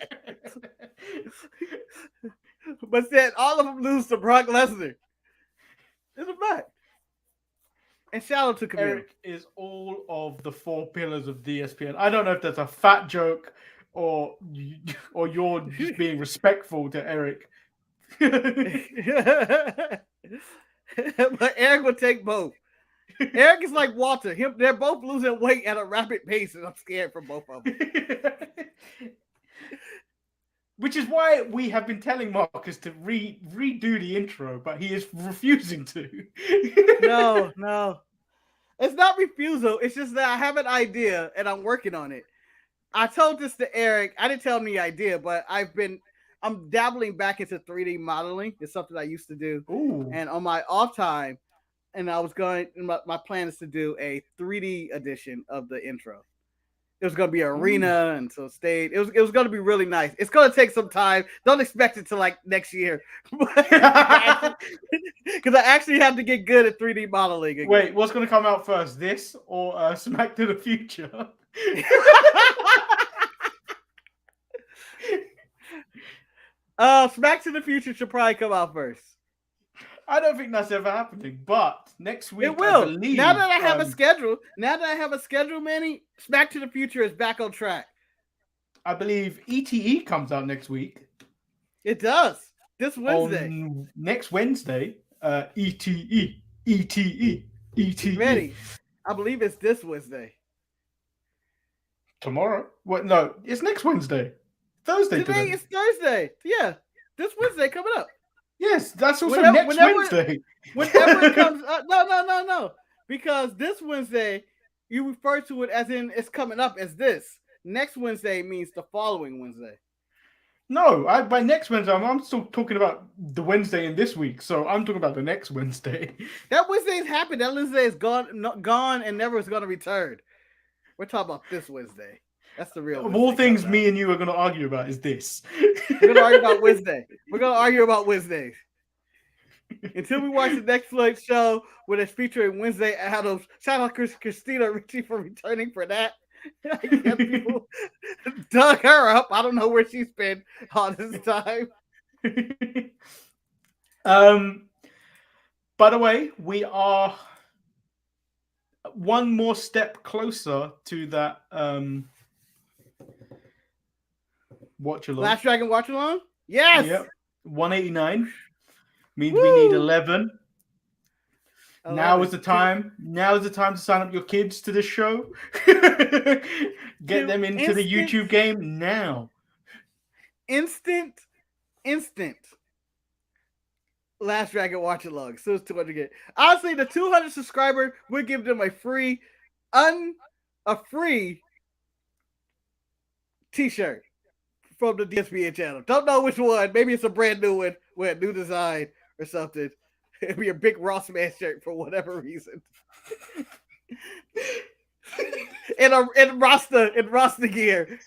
But said all of them lose to Brock Lesnar. It's a fact. And shout out to Camille. Eric is all of the 4 pillars of DSPN. I don't know if that's a fat joke or you're just being respectful to Eric. But Eric will take both. Eric is like Walter. They're both losing weight at a rapid pace, and I'm scared for both of them. Which is why we have been telling Marcus to redo the intro, but he is refusing to. No. It's not refusal. It's just that I have an idea, and I'm working on it. I told this to Eric. I didn't tell him the idea, but I'm dabbling back into 3D modeling. It's something I used to do. Ooh. And on my off time, and I was my plan is to do a 3D edition of the intro. It was going to be an arena and so stage. It was going to be really nice. It's going to take some time. Don't expect it to like next year. Because I actually have to get good at 3D modeling again. Wait, what's going to come out first? This or Smack to the Future? Smack to the Future should probably come out first. I don't think that's ever happening, but next week it will. I believe, now that I have a schedule, Manny, Smack to the Future is back on track. I believe ETE comes out next week. It does. This Wednesday. Next Wednesday, ETE. Ready? I believe it's this Wednesday. Tomorrow? What? No, it's next Wednesday. Thursday today. It's Thursday. Yeah, this Wednesday coming up. Yes, that's also next Wednesday. Whenever it comes up, no. Because this Wednesday, you refer to it as in it's coming up as this. Next Wednesday means the following Wednesday. No, by next Wednesday, I'm still talking about the Wednesday in this week. So I'm talking about the next Wednesday. That Wednesday's happened. That Wednesday is gone and never is going to return. We're talking about this Wednesday. That's the real. Of all things, me and you are going to argue about is this. We're going to argue about Wednesday. We're going to argue about Wednesdays. Until we watch the next Floyd show when it's featuring Wednesday Addams. Shout out Christina Ricci for returning for that. People dug her up. I don't know where she's been all this time. By the way, we are one more step closer to that watch along. Last Dragon watch along? Yes. Yep. 189 means we need 11. Now is the time. Now is the time to sign up your kids to this show. Get them into the YouTube game now. Instant. Last Dragon watch along. So it's 200 get. Honestly, the 200 subscriber would give them a free t-shirt from the DSPN channel. Don't know which one. Maybe it's a brand new one with a new design or something. It'd be a big Ross Man shirt for whatever reason. in Rasta gear.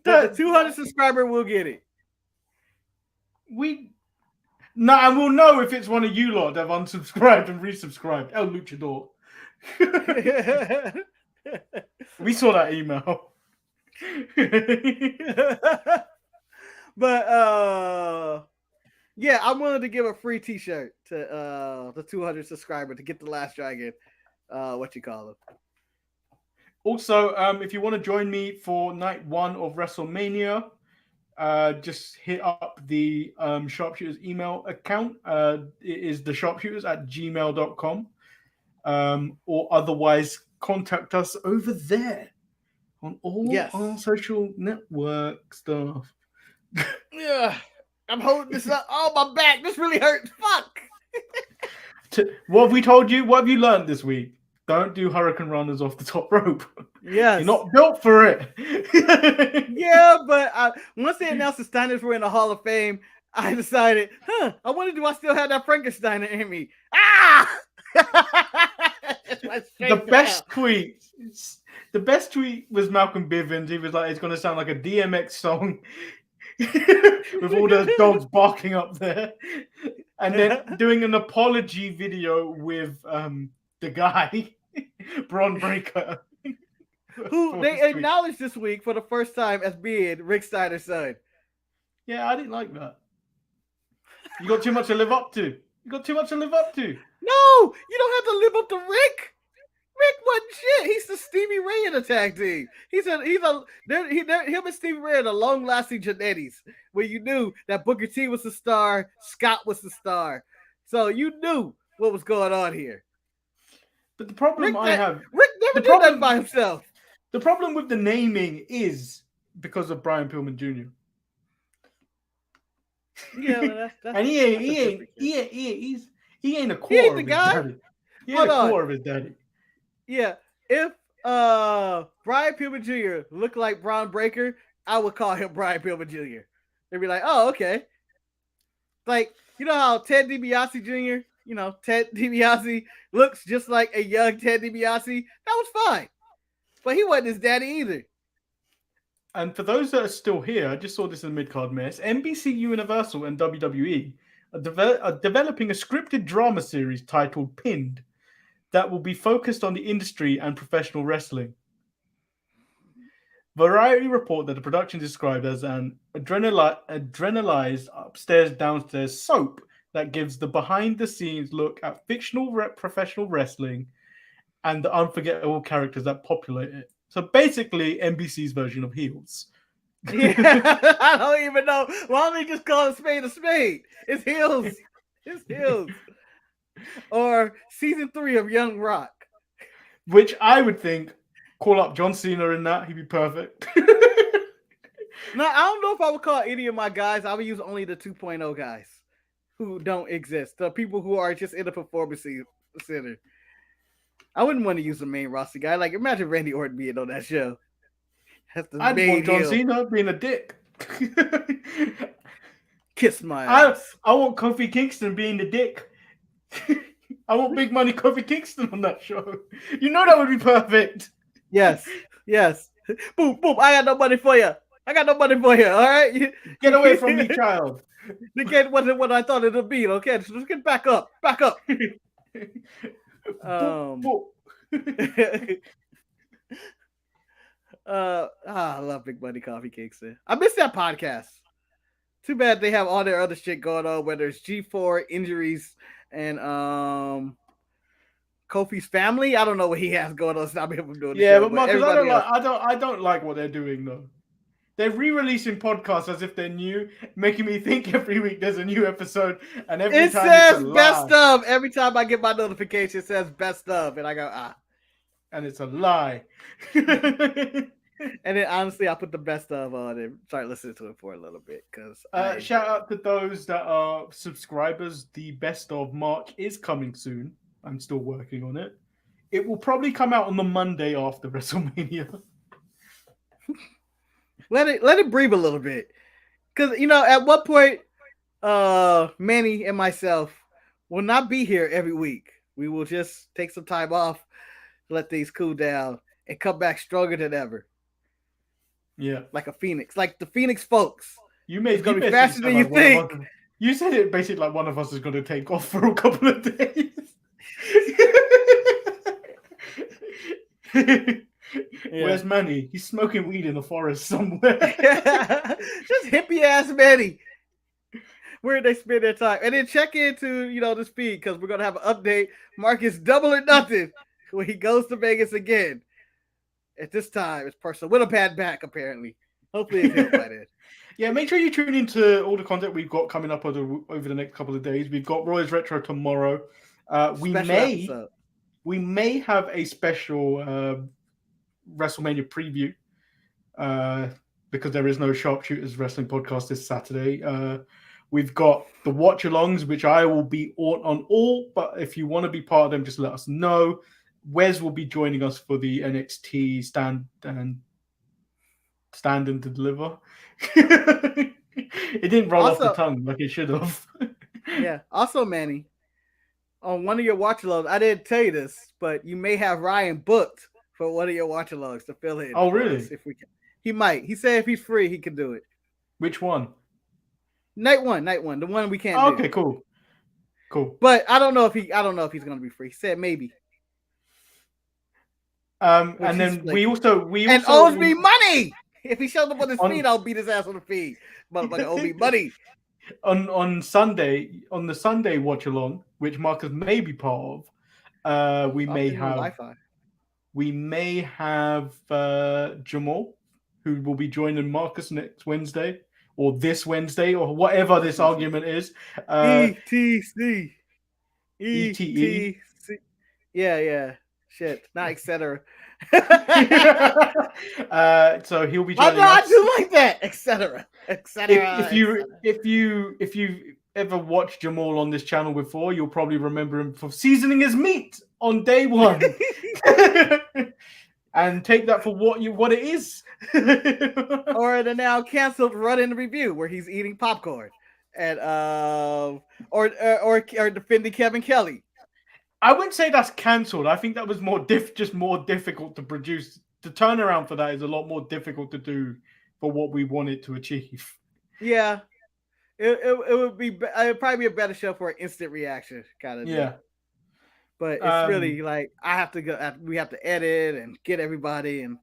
The 200 subscriber will get it. And we'll know if it's one of you lot that have unsubscribed and resubscribed. El Luchador. We saw that email. But yeah, I'm willing to give a free t-shirt to the 200 subscriber to get the Last Dragon. What you call it? Also, if you want to join me for night 1 of Wrestlemania, just hit up the Sharpshooters email account. It is thesharpshooters@gmail.com. Or otherwise contact us over there on all our social network stuff. Yeah, I'm holding this up. Oh, my back. This really hurts. Fuck. What have we told you? What have you learned this week? Don't do hurricane runners off the top rope. Yes. You're not built for it. Yeah, but once they announced the Steiners were in the Hall of Fame, I decided, I wonder, do I still have that Frankensteiner in me? Ah! The best tweet was Malcolm Bivens. He was like, it's going to sound like a DMX song with all those dogs barking up there. And then doing an apology video with the guy, Braun Breaker. Who they acknowledged this week for the first time as being Rick Steiner's son. Yeah, I didn't like that. You got too much to live up to. No, you don't have to live up to Rick. Rick wasn't shit. He's the Stevie Ray in the tag team. Him and Stevie Ray are the long-lasting genetics where you knew that Booker T was the star, Scott was the star. So you knew what was going on here. But the problem Rick never did that by himself. The problem with the naming is because of Brian Pillman Jr. Yeah, and he ain't a core of his daddy. He ain't a core of his daddy. Yeah, if Brian Pillman Jr. looked like Braun Breaker, I would call him Brian Pillman Jr. They'd be like, oh, okay. Like, you know how Ted DiBiase Jr., Ted DiBiase looks just like a young Ted DiBiase? That was fine. But he wasn't his daddy either. And for those that are still here, I just saw this in the mid-card mess. NBC Universal and WWE are developing a scripted drama series titled Pinned that will be focused on the industry and professional wrestling. Variety report that the production is described as an adrenalized upstairs-downstairs soap that gives the behind-the-scenes look at fictional professional wrestling and the unforgettable characters that populate it. So basically, NBC's version of Heels. Yeah, I don't even know. Why don't they just call it Spade a Spade? It's Heels. It's Heels. Or season 3 of Young Rock. Which I would think, call up John Cena in that. He'd be perfect. No, I don't know if I would call any of my guys. I would use only the 2.0 guys who don't exist. The people who are just in the performance center. I wouldn't want to use the main roster guy. Like, imagine Randy Orton being on that show. I'd want John Cena being a dick. Kiss my ass. I want Kofi Kingston being the dick. I want Big Money Kofi Kingston on that show. You know that would be perfect. Yes. Boom, boom. I got no money for you. All right? Get away from me, child. The game wasn't what I thought it would be. Okay, so let's get back up. I love Big Money Coffee Kingston. I miss that podcast. Too bad they have all their other shit going on, whether it's G4 injuries and Kofi's family. I don't know what he has going on. Stop him from doing. Yeah, but Marcus, I don't like what they're doing though. They're re-releasing podcasts as if they're new, making me think every week there's a new episode, and every time it says best of. Every time I get my notification, it says best of, and I go and it's a lie. And then honestly, I put the best of on and start listening to it for a little bit because. Shout out to those that are subscribers. The best of March is coming soon. I'm still working on it. It will probably come out on the Monday after WrestleMania. Let it breathe a little bit, because at one point, Manny and myself will not be here every week. We will just take some time off, let things cool down, and come back stronger than ever. Yeah, like a phoenix, like the Phoenix folks. It's gonna be faster than you think. You said it basically like one of us is going to take off for a couple of days. Yeah. Where's Manny? He's smoking weed in the forest somewhere. Just hippie ass Manny. Where they spend their time, and then check into the speed, because we're gonna have an update. Marcus Double or Nothing when he goes to Vegas again. At this time, it's personal with a bad back apparently. Hopefully, it's hit by then. Yeah, make sure you tune into all the content we've got coming up over the next couple of days. We've got Roy's Retro tomorrow. We may have a special WrestleMania preview because there is no Sharpshooters Wrestling podcast this Saturday. We've got the watch-alongs, which I will be on all, but if you want to be part of them, just let us know. Wes will be joining us for the NXT Stand and to Deliver. It didn't roll off the tongue like it should have. Yeah. Also, Manny, on one of your watch-alongs, I didn't tell you this, but you may have Ryan booked for one of your watch-alongs to fill in. Oh, really? If we can. He might. He said if he's free, he can do it. Which one? Night one, the one we can't do. Okay, cool. But I don't know if he's gonna be free. He said maybe. And then we also owes me money. If he shows up on his feet, I'll beat his ass on the feet. Motherfucker owe me money. On Sunday, on the Sunday watch along, which Marcus may be part of, we may have Jamal, who will be joining Marcus next Wednesday or this Wednesday or whatever this argument is. ETC. ETE. Yeah. Shit, not etc. So he'll be joining I us. do like that, etc. If you ever watched Jamal on this channel before, you'll probably remember him for seasoning his meat on day one. And take that for what it is. Or the now canceled Run In Review where he's eating popcorn. And or defending Kevin Kelly. I wouldn't say that's cancelled. I think that was more difficult to produce. The turnaround for that is a lot more difficult to do for what we wanted to achieve. Yeah, it would probably be a better show for an instant reaction kind of. Yeah, thing. But it's really like I have to go. We have to edit and get everybody. And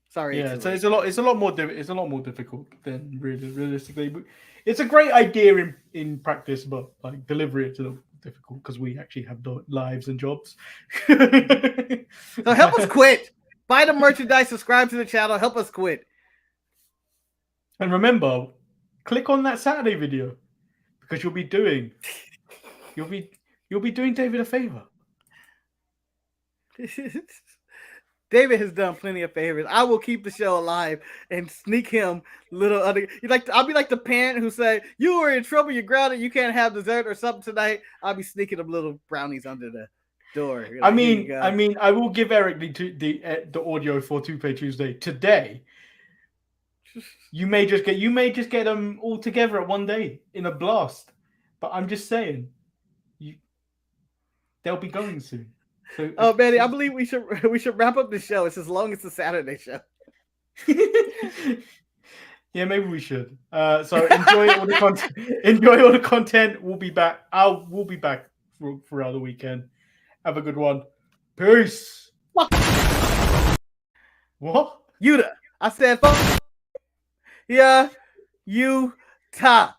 sorry, yeah. So it's a lot more difficult than realistically. But it's a great idea in practice, but like delivery, it's a little difficult because we actually have lives and jobs. So help us quit. Buy the merchandise, subscribe to the channel, help us quit. And remember, click on that Saturday video because you'll be doing David a favor. David has done plenty of favors. I will keep the show alive and sneak him little other. I'll be like the parent who say, "You were in trouble. You're grounded. You can't have dessert or something tonight." I'll be sneaking them little brownies under the door. I mean, I will give Eric the audio for Toupee Tuesday today. You may just get them all together at one day in a blast. But I'm just saying, they'll be going soon. So, Manny, I believe we should wrap up the show. It's as long as the Saturday show. Yeah, maybe we should. So enjoy all the content. Enjoy all the content. We'll be back. We'll be back throughout the weekend. Have a good one. Peace. What? Yuta. I said, yeah, Yuta.